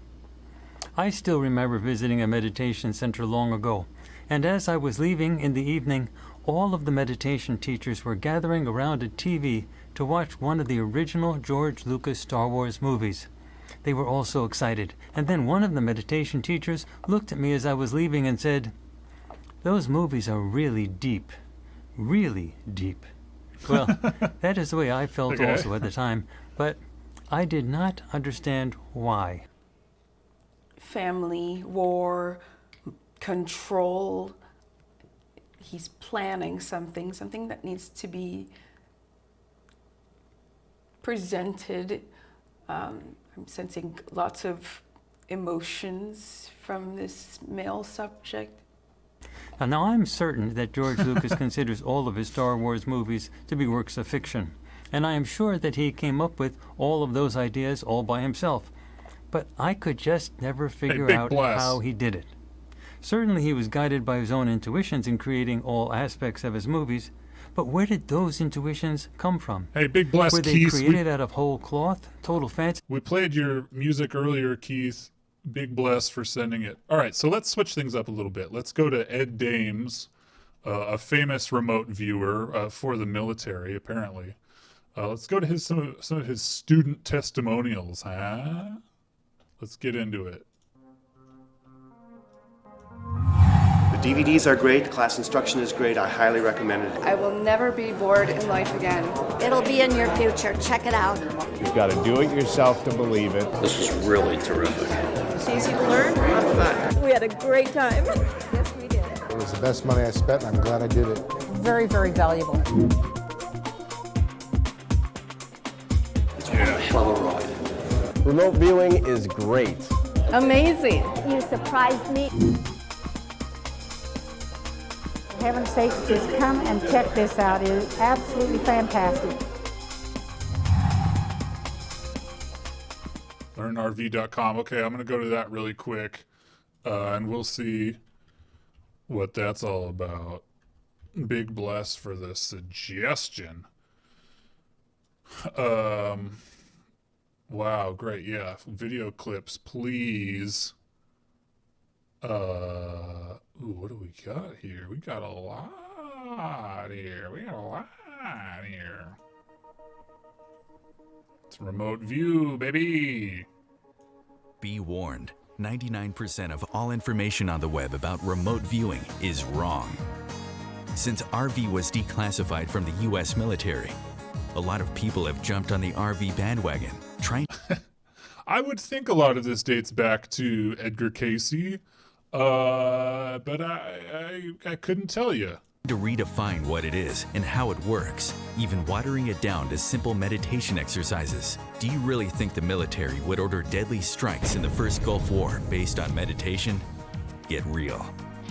I still remember visiting a meditation center long ago, and as I was leaving in the evening, all of the meditation teachers were gathering around a TV to watch one of the original George Lucas Star Wars movies. They were all so excited, and then one of the meditation teachers looked at me as I was leaving and said, "Those movies are really deep. Really deep." Well, that is the way I felt Okay. also at the time, but I did not understand why. Family, war, control. He's planning something that needs to be presented. I'm sensing lots of emotions from this male subject. Now, I'm certain that George Lucas considers all of his Star Wars movies to be works of fiction, and I am sure that he came up with all of those ideas all by himself. But I could just never figure Big out bless. how he did it. Certainly he was guided by his own intuitions in creating all aspects of his movies, but where did those intuitions come from? Hey, big bless, Were they Keith. created out of whole cloth? Total fancy? We played your music earlier, Keith. Big bless for sending it. All right, so let's switch things up a little bit. Let's go to Ed Dames, a famous remote viewer for the military, apparently. Let's go to some of his student testimonials, huh? Let's get into it. The DVDs are great, class instruction is great, I highly recommend it. I will never be bored in life again. It'll be in your future. Check it out. You've got to do it yourself to believe it. This was really terrific. It's easy to learn, have fun. We had a great time. Yes, we did. It was the best money I spent, and I'm glad I did it. Very, very valuable. It's one hell of a ride. Remote viewing is great. Amazing. You surprised me. For heaven's sake, just come and check this out. It is absolutely fantastic. LearnRV.com. Okay, I'm going to go to that really quick, and we'll see what that's all about. Big bless for the suggestion. Wow, great. Yeah, video clips, please. Ooh, what do we got here? We got a lot here. It's remote view, baby. Be warned, 99% of all information on the web about remote viewing is wrong. Since RV was declassified from the US military, a lot of people have jumped on the RV bandwagon, trying I would think a lot of this dates back to Edgar Casey, but I couldn't tell you. to redefine what it is and how it works, even watering it down to simple meditation exercises. Do you really think the military would order deadly strikes in the first Gulf War based on meditation? Get real.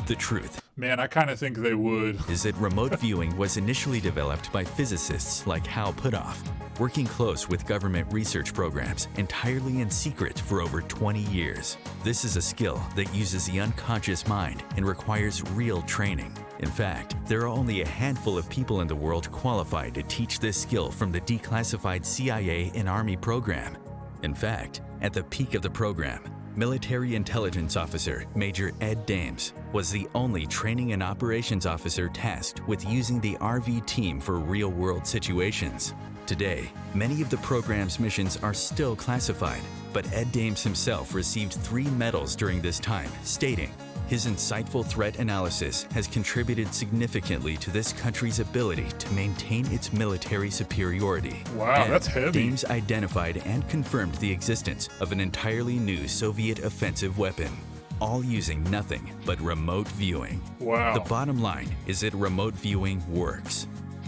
The truth, Man, I kind of think they would. is that remote viewing was initially developed by physicists like Hal Puthoff, working close with government research programs entirely in secret for over 20 years. This is a skill that uses the unconscious mind and requires real training. In fact, there are only a handful of people in the world qualified to teach this skill from the declassified CIA and Army program. In fact, at the peak of the program, Military Intelligence Officer Major Ed Dames was the only training and operations officer tasked with using the RV team for real-world situations. Today, many of the program's missions are still classified, but Ed Dames himself received 3 medals during this time, stating, "His insightful threat analysis has contributed significantly to this country's ability to maintain its military superiority." Wow, And that's heavy. Dames identified and confirmed the existence of an entirely new Soviet offensive weapon, all using nothing but remote viewing. Wow. The bottom line is that remote viewing works.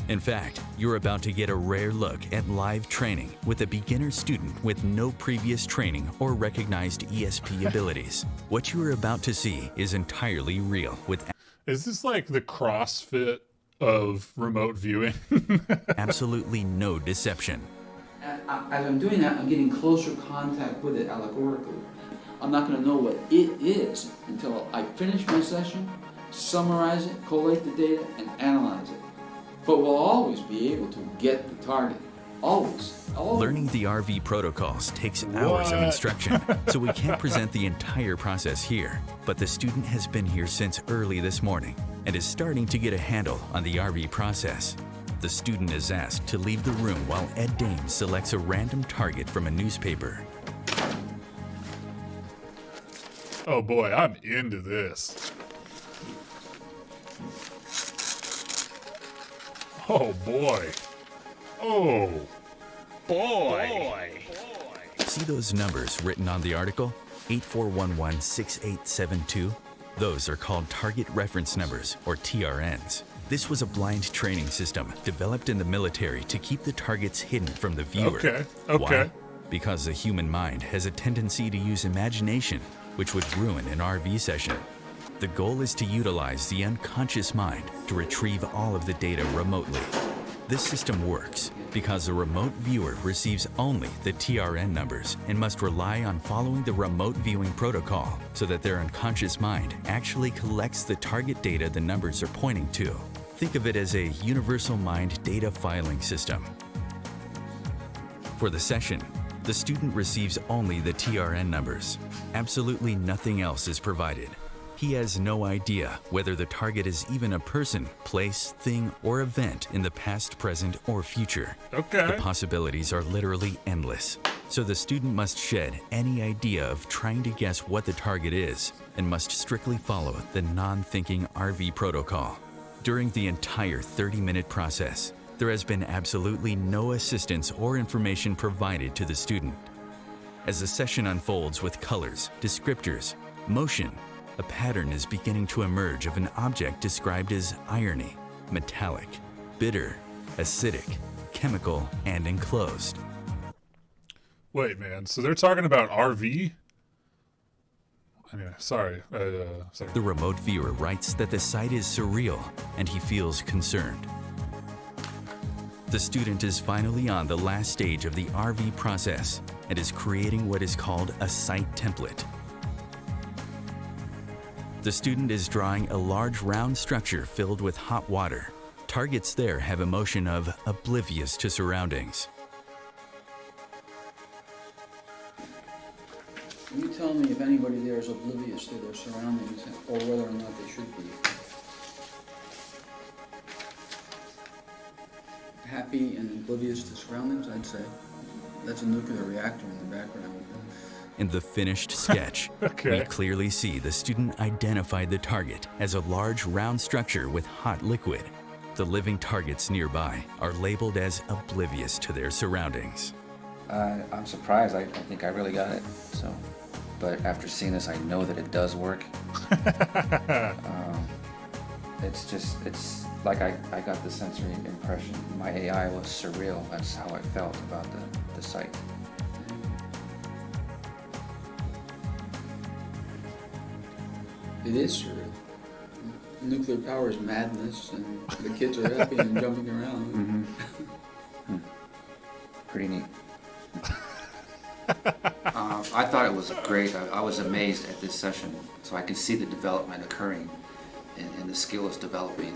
In fact, you're about to get a rare look at live training with a beginner student with no previous training or recognized ESP abilities. What you are about to see is entirely real with Is this like the CrossFit of remote viewing? absolutely no deception. As I'm doing that, I'm getting closer contact with it allegorically. I'm not going to know what it is until I finish my session, summarize it, collate the data, and analyze it. But we'll always be able to get the target. Always. Learning the RV protocols takes hours of What? instruction, so we can't present the entire process here. But the student has been here since early this morning and is starting to get a handle on the RV process. The student is asked to leave the room while Ed Dames selects a random target from a newspaper. Oh boy, I'm into this. Oh boy. Oh, boy. See those numbers written on the article? 84116872? Those are called Target Reference Numbers, or TRNs. This was a blind training system developed in the military to keep the targets hidden from the viewer. Okay. Why? Because the human mind has a tendency to use imagination, which would ruin an RV session. The goal is to utilize the unconscious mind to retrieve all of the data remotely. This system works because the remote viewer receives only the TRN numbers and must rely on following the remote viewing protocol so that their unconscious mind actually collects the target data the numbers are pointing to. Think of it as a universal mind data filing system. For the session, the student receives only the TRN numbers. Absolutely nothing else is provided. He has no idea whether the target is even a person, place, thing, or event in the past, present, or future. Okay. The possibilities are literally endless. So the student must shed any idea of trying to guess what the target is and must strictly follow the non-thinking RV protocol. During the entire 30-minute process, there has been absolutely no assistance or information provided to the student. As the session unfolds with colors, descriptors, motion, a pattern is beginning to emerge of an object described as irony, metallic, bitter, acidic, chemical, and enclosed. Wait, man. So they're talking about RV? Sorry. The remote viewer writes that the sight is surreal and he feels concerned. The student is finally on the last stage of the RV process and is creating what is called a sight template. The student is drawing a large round structure filled with hot water. Targets there have a motion of oblivious to surroundings. Can you tell me if anybody there is oblivious to their surroundings or whether or not they should be? Happy and oblivious to surroundings, I'd say. That's a nuclear reactor in the background. In the finished sketch, Okay. we clearly see the student identified the target as a large round structure with hot liquid. The living targets nearby are labeled as oblivious to their surroundings. I'm surprised. I think I really got it. So, but after seeing this, I know that it does work. It's like I got the sensory impression. My AI was surreal. That's how I felt about the site. It is surreal. Nuclear power is madness, and the kids are happy and jumping around. Mm-hmm. Pretty neat. I thought it was great. I was amazed at this session, so I could see the development occurring, and the skill is developing,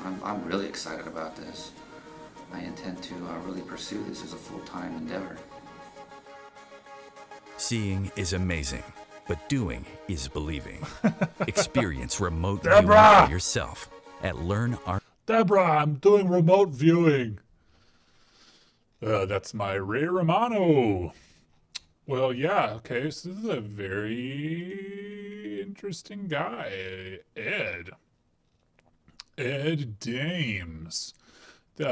and I'm really excited about this. I intend to really pursue this as a full-time endeavor. Seeing is amazing, but doing is believing. Experience remote Deborah! viewing for yourself at LearnR. Deborah, I'm doing remote viewing. That's my Ray Romano. Well, yeah, okay, so this is a very interesting guy, Ed Dames. There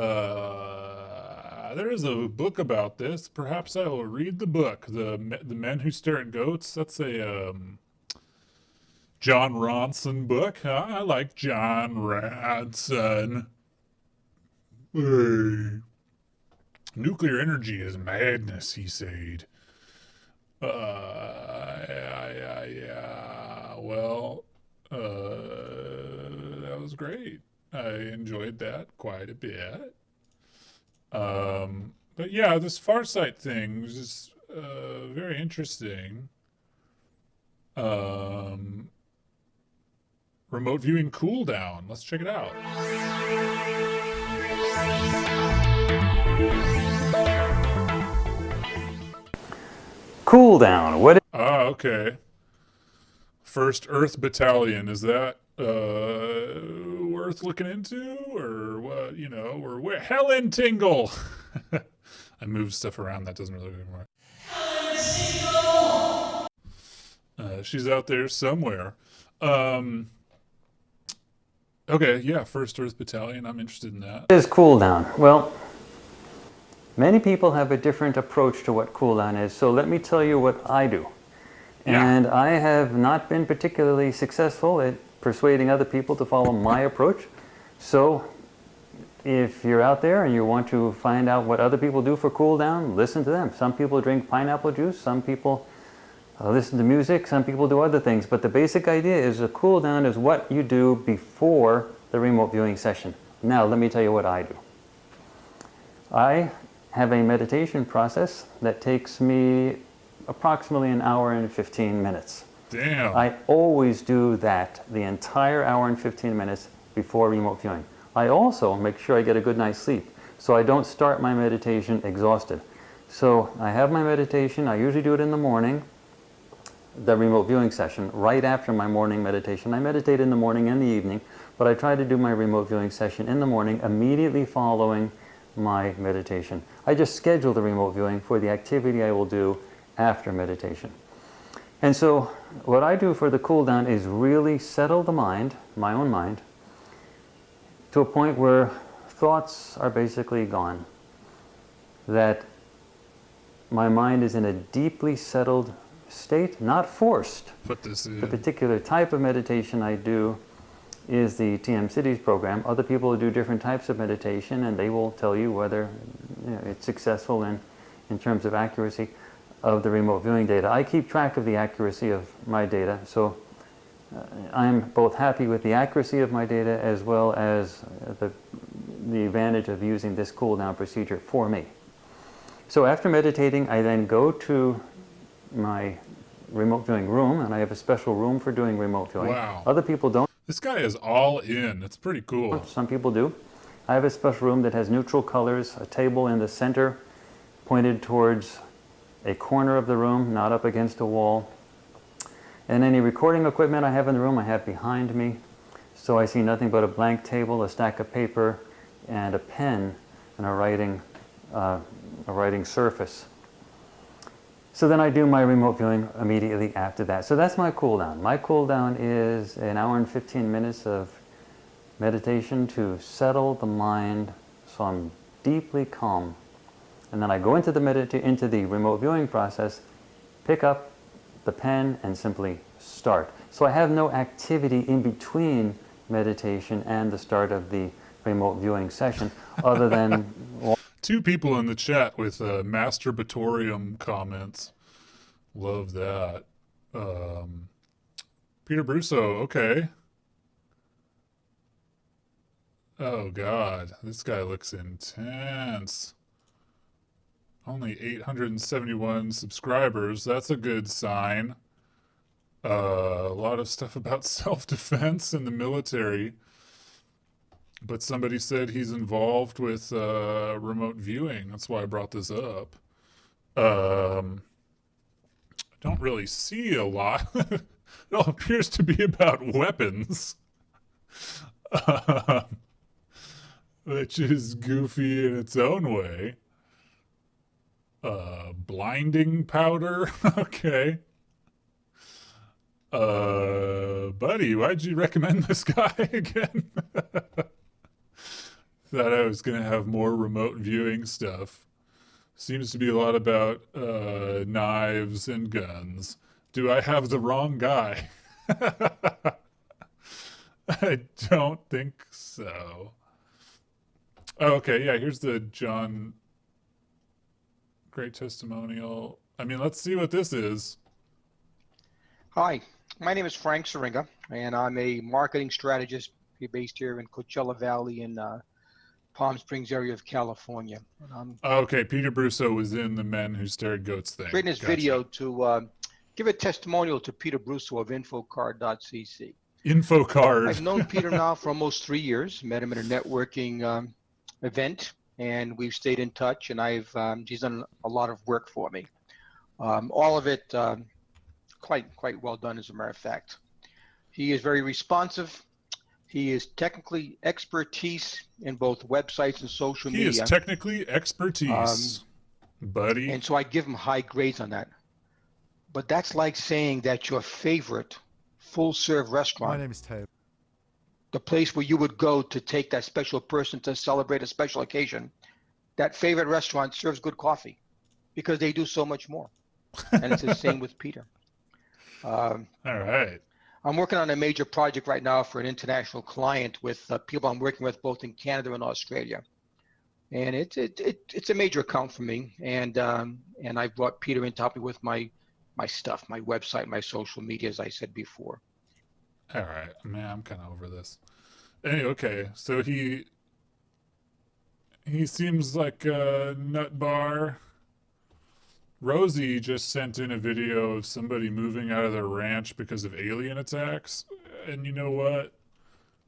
is a book about this. Perhaps I will read the book. The Men Who Stare at Goats. That's a John Ronson book. I like John Ronson. Hey. Nuclear energy is madness, he said. Yeah. Well, that was great. I enjoyed that quite a bit. But yeah, this Farsight thing was just very interesting. Remote viewing cooldown. Let's check it out. Cooldown. What? Okay. First Earth Battalion. Is that worth looking into, or what? Or where? Helen Tingle. I move stuff around. That doesn't really work. She's out there somewhere. Okay, yeah, First Earth Battalion. I'm interested in that. What is cooldown? Well, Many people have a different approach to what cool down is, so let me tell you what I do. And I have not been particularly successful at persuading other people to follow my approach. So if you're out there and you want to find out what other people do for cool down, listen to them. Some people drink pineapple juice, some people listen to music, some people do other things. But the basic idea is a cool down is what you do before the remote viewing session. Now let me tell you what I do. I have a meditation process that takes me approximately an hour and 15 minutes. Damn. I always do that the entire hour and 15 minutes before remote viewing. I also make sure I get a good night's sleep, so I don't start my meditation exhausted. So I have my meditation, I usually do it in the morning, the remote viewing session, right after my morning meditation. I meditate in the morning and the evening, but I try to do my remote viewing session in the morning immediately following my meditation. I just schedule the remote viewing for the activity I will do after meditation. And so what I do for the cool down is really settle the mind, my own mind, to a point where thoughts are basically gone. That my mind is in a deeply settled state, not forced. Put this in. The particular type of meditation I do is the TM Cities program. Other people do different types of meditation, and they will tell you whether it's successful in terms of accuracy of the remote viewing data. I keep track of the accuracy of my data, so I'm both happy with the accuracy of my data as well as the advantage of using this cool down procedure for me. So after meditating, I then go to my remote viewing room, and I have a special room for doing remote viewing. Wow. Other people don't. This guy is all in. It's pretty cool. Some people do. I have a special room that has neutral colors, a table in the center pointed towards a corner of the room, not up against a wall. And any recording equipment I have in the room I have behind me. So I see nothing but a blank table, a stack of paper, and a pen and a writing surface. So then I do my remote viewing immediately after that. So that's my cool down. My cool down is an hour and 15 minutes of meditation to settle the mind so I'm deeply calm. And then I go into the remote viewing process, pick up the pen and simply start. So I have no activity in between meditation and the start of the remote viewing session other than... Two people in the chat with masturbatorium comments. Love that. Peter Brusso, okay. Oh God, this guy looks intense. Only 871 subscribers. That's a good sign. A lot of stuff about self-defense in the military. But somebody said he's involved with remote viewing. That's why I brought this up. I don't really see a lot. It all appears to be about weapons. Which is goofy in its own way. Blinding powder? Okay. Buddy, why'd you recommend this guy again? Thought I was going to have more remote viewing stuff. Seems to be a lot about knives and guns. Do I have the wrong guy? I don't think so. Oh, okay, yeah, here's the John... Great testimonial. I mean, let's see what this is. Hi, my name is Frank Syringa, and I'm a marketing strategist based here in Coachella Valley in Palm Springs area of California. Okay, Peter Brusso was in the Men Who Stared Goats thing. Creating this video to give a testimonial to Peter Brusso of Infocard.cc. Infocard. I've known Peter now for almost 3 years. Met him at a networking event, and we've stayed in touch, and he's done a lot of work for me. All of it quite well done, as a matter of fact. He is very responsive. He is technically expertise in both websites and social media. He is technically expertise, buddy. And so I give him high grades on that. But that's like saying that your favorite full-serve restaurant, My name is Ted. the place where you would go to take that special person to celebrate a special occasion, that favorite restaurant serves good coffee because they do so much more. And it's the same with Peter. All right. I'm working on a major project right now for an international client with people I'm working with both in Canada and Australia. And it's a major account for me. And I brought Peter in to help me with my stuff, my website, my social media, as I said before. All right, man, I'm kind of over this. Anyway, okay, so he seems like a nut bar. Rosie just sent in a video of somebody moving out of their ranch because of alien attacks. And you know what?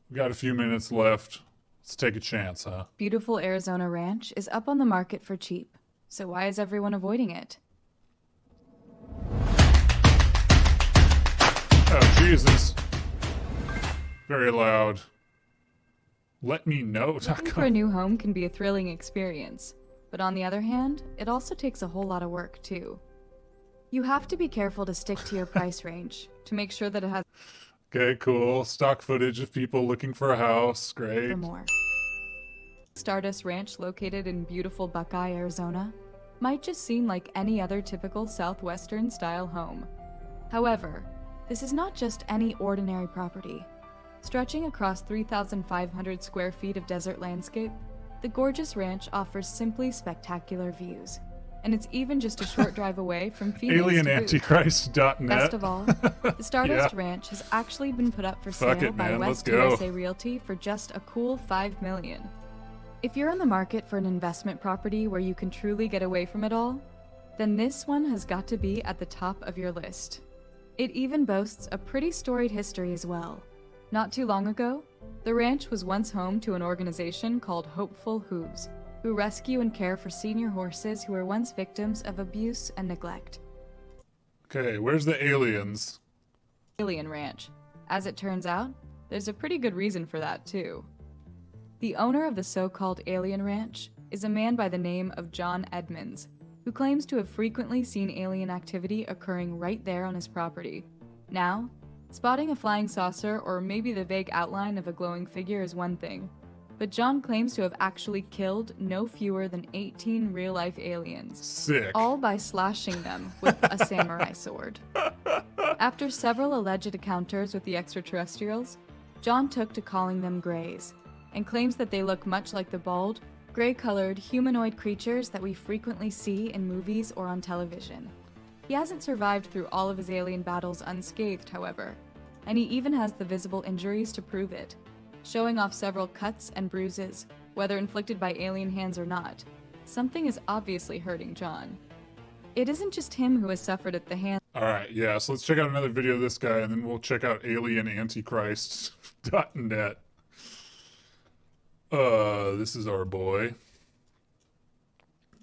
We got a few minutes left. Let's take a chance, huh? Beautiful Arizona ranch is up on the market for cheap. So why is everyone avoiding it? Oh, Jesus. Very loud. Let me know. Looking for a new home can be a thrilling experience. But on the other hand, it also takes a whole lot of work, too. You have to be careful to stick to your price range to make sure that it has... Okay, cool. Stock footage of people looking for a house. Great. For more. Stardust Ranch, located in beautiful Buckeye, Arizona, might just seem like any other typical Southwestern-style home. However, this is not just any ordinary property. Stretching across 3,500 square feet of desert landscape, the gorgeous ranch offers simply spectacular views. And it's even just a short drive away from Phoenix to boot. AlienAntichrist.net. Best of all, the Stardust Ranch has actually been put up for sale by West USA Realty for just a cool $5 million. If you're on the market for an investment property where you can truly get away from it all, then this one has got to be at the top of your list. It even boasts a pretty storied history as well. Not too long ago, the ranch was once home to an organization called Hopeful Hooves, who rescue and care for senior horses who were once victims of abuse and neglect. Okay, where's the aliens? Alien Ranch. As it turns out, there's a pretty good reason for that, too. The owner of the so-called Alien Ranch is a man by the name of John Edmonds, who claims to have frequently seen alien activity occurring right there on his property. Now, spotting a flying saucer or maybe the vague outline of a glowing figure is one thing, but John claims to have actually killed no fewer than 18 real-life aliens. Sick. All by slashing them with a samurai sword. After several alleged encounters with the extraterrestrials, John took to calling them Greys, and claims that they look much like the bald, gray-colored humanoid creatures that we frequently see in movies or on television. He hasn't survived through all of his alien battles unscathed, however, and he even has the visible injuries to prove it, showing off several cuts and bruises, whether inflicted by alien hands or not. Something is obviously hurting John. It isn't just him who has suffered at the hands. Alright, yeah, so let's check out another video of this guy, and then we'll check out AlienAntichrist.net. This is our boy.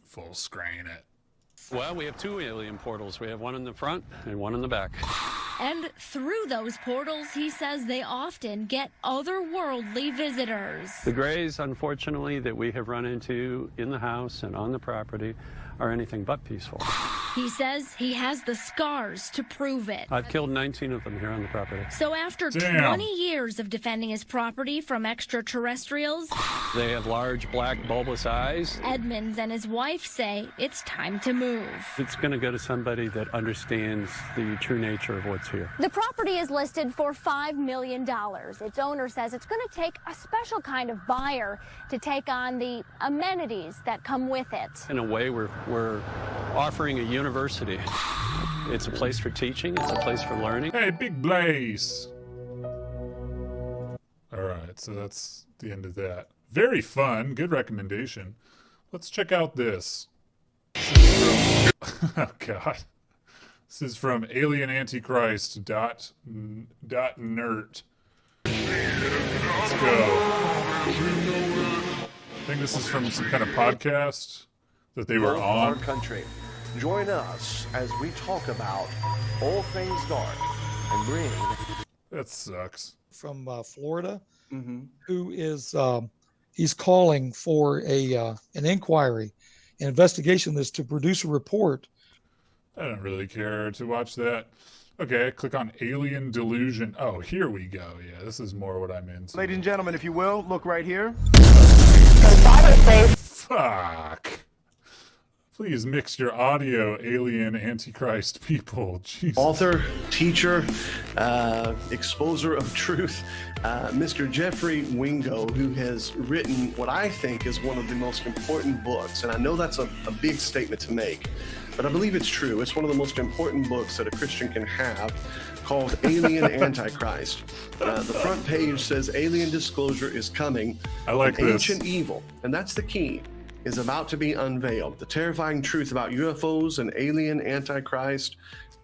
Full screen it. Well, we have two alien portals. We have one in the front and one in the back. And through those portals, he says they often get otherworldly visitors. The Greys, unfortunately, that we have run into in the house and on the property are anything but peaceful. He says he has the scars to prove it. I've killed 19 of them here on the property. So after 20 years of defending his property from extraterrestrials, They have large, black, bulbous eyes. Edmonds and his wife say it's time to move. It's going to go to somebody that understands the true nature of what's here. The property is listed for $5 million. Its owner says it's going to take a special kind of buyer to take on the amenities that come with it. In a way, we're offering a university. It's a place for teaching. It's a place for learning. Hey, Big Blaze! Alright, so that's the end of that. Very fun. Good recommendation. Let's check out this. Oh, God. This is from AlienAntichrist.nert. Let's go. I think this is from some kind of podcast that they were Our on. country. Join us as we talk about all things dark and bring. That sucks. From Florida, who is he's calling for an inquiry, an investigation that's to produce a report. I don't really care to watch that. Okay, click on Alien Delusion. Oh, here we go. Yeah, this is more what I'm into. Ladies and gentlemen, if you will, look right here. Fuck. Please mix your audio, alien antichrist people. Jesus. Author, teacher, exposer of truth, Mr. Jeffrey Wingo, who has written what I think is one of the most important books. And I know that's a big statement to make, but I believe it's true. It's one of the most important books that a Christian can have, called Alien Antichrist. The front page says alien disclosure is coming. I like An this. Ancient evil, and that's the key, is about to be unveiled. The terrifying truth about UFOs and alien antichrist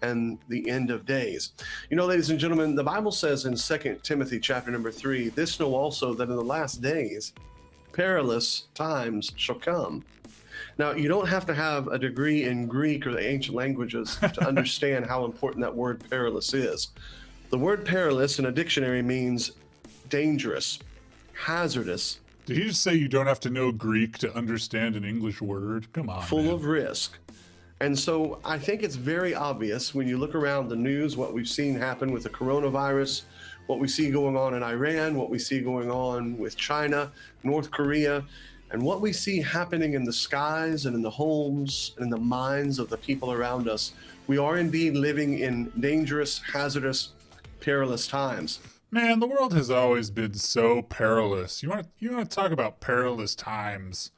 and the end of days. You know, ladies and gentlemen, the Bible says in 2 Timothy chapter number 3, this know also that in the last days, perilous times shall come. Now, you don't have to have a degree in Greek or the ancient languages to understand how important that word perilous is. The word perilous in a dictionary means dangerous, hazardous, Did he just say you don't have to know Greek to understand an English word? Come on, full man. of risk. And so I think it's very obvious when you look around the news, what we've seen happen with the coronavirus, what we see going on in Iran, what we see going on with China, North Korea, and what we see happening in the skies and in the homes and in the minds of the people around us. We are indeed living in dangerous, hazardous, perilous times. Man, the world has always been so perilous. You want to talk about perilous times?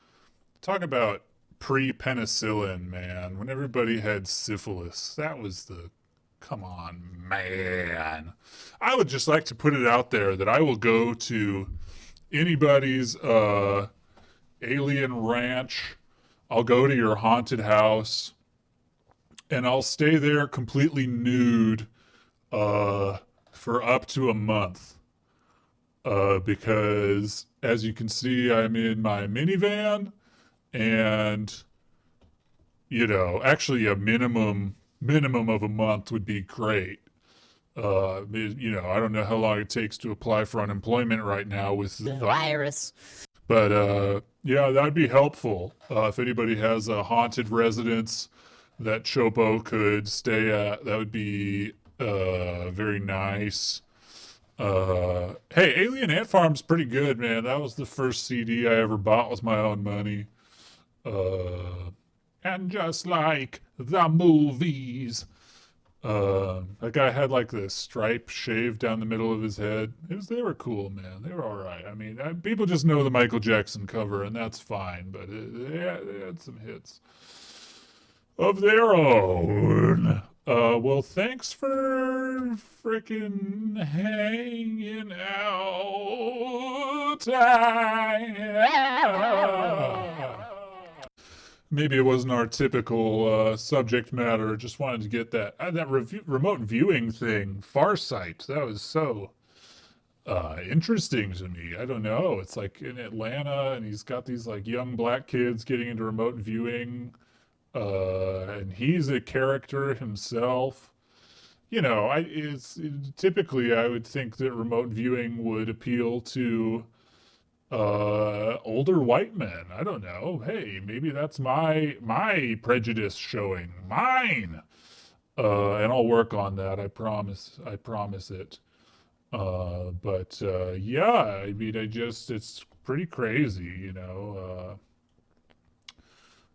Talk about pre-penicillin, man. When everybody had syphilis, that was the. Come on, man. I would just like to put it out there that I will go to anybody's alien ranch. I'll go to your haunted house, and I'll stay there completely nude. For up to a month, because as you can see, I'm in my minivan, and actually a minimum of a month would be great. I don't know how long it takes to apply for unemployment right now with the virus, but yeah, that'd be helpful. If anybody has a haunted residence that Chopo could stay at, that would be very nice. Hey, Alien Ant Farm's pretty good, man. That was the first CD I ever bought with my own money. And just like the movies. That guy had like the stripe shaved down the middle of his head. They were cool, man. They were all right. I mean, people just know the Michael Jackson cover, and that's fine. But they had some hits of their own. Well, thanks for frickin' hanging out. Maybe it wasn't our typical subject matter. Just wanted to get that remote viewing thing, Farsight. That was so interesting to me. I don't know. It's like in Atlanta, and he's got these like young black kids getting into remote viewing. And he's a character himself. Typically I would think that remote viewing would appeal to older white men. I don't know. Hey, maybe that's my prejudice showing. Mine. And I'll work on that. I promise it. But yeah, I mean, it's pretty crazy,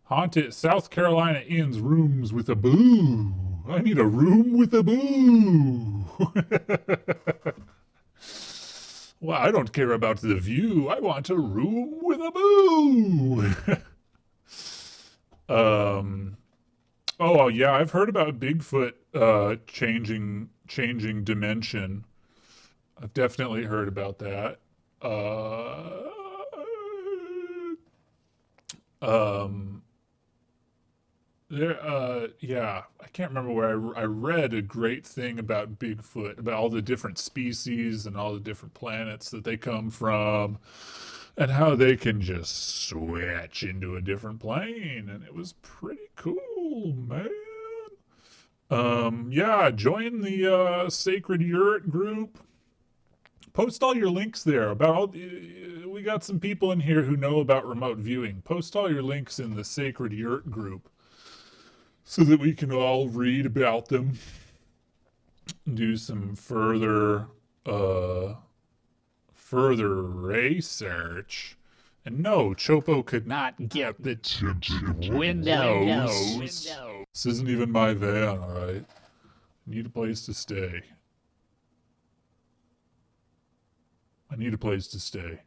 Haunted South Carolina Inn's rooms with a boo. I need a room with a boo. Well, I don't care about the view. I want a room with a boo. Oh yeah, I've heard about Bigfoot changing dimension. I've definitely heard about that. Yeah, I can't remember where I read a great thing about Bigfoot, about all the different species and all the different planets that they come from, and how they can just switch into a different plane, and it was pretty cool, man. Yeah, join the Sacred Yurt group. Post all your links there about we got some people in here who know about remote viewing. Post all your links in the Sacred Yurt group so that we can all read about them, do some further research, And no, Chopo could not get the tinted windows. This isn't even my van, alright? I need a place to stay. I need a place to stay.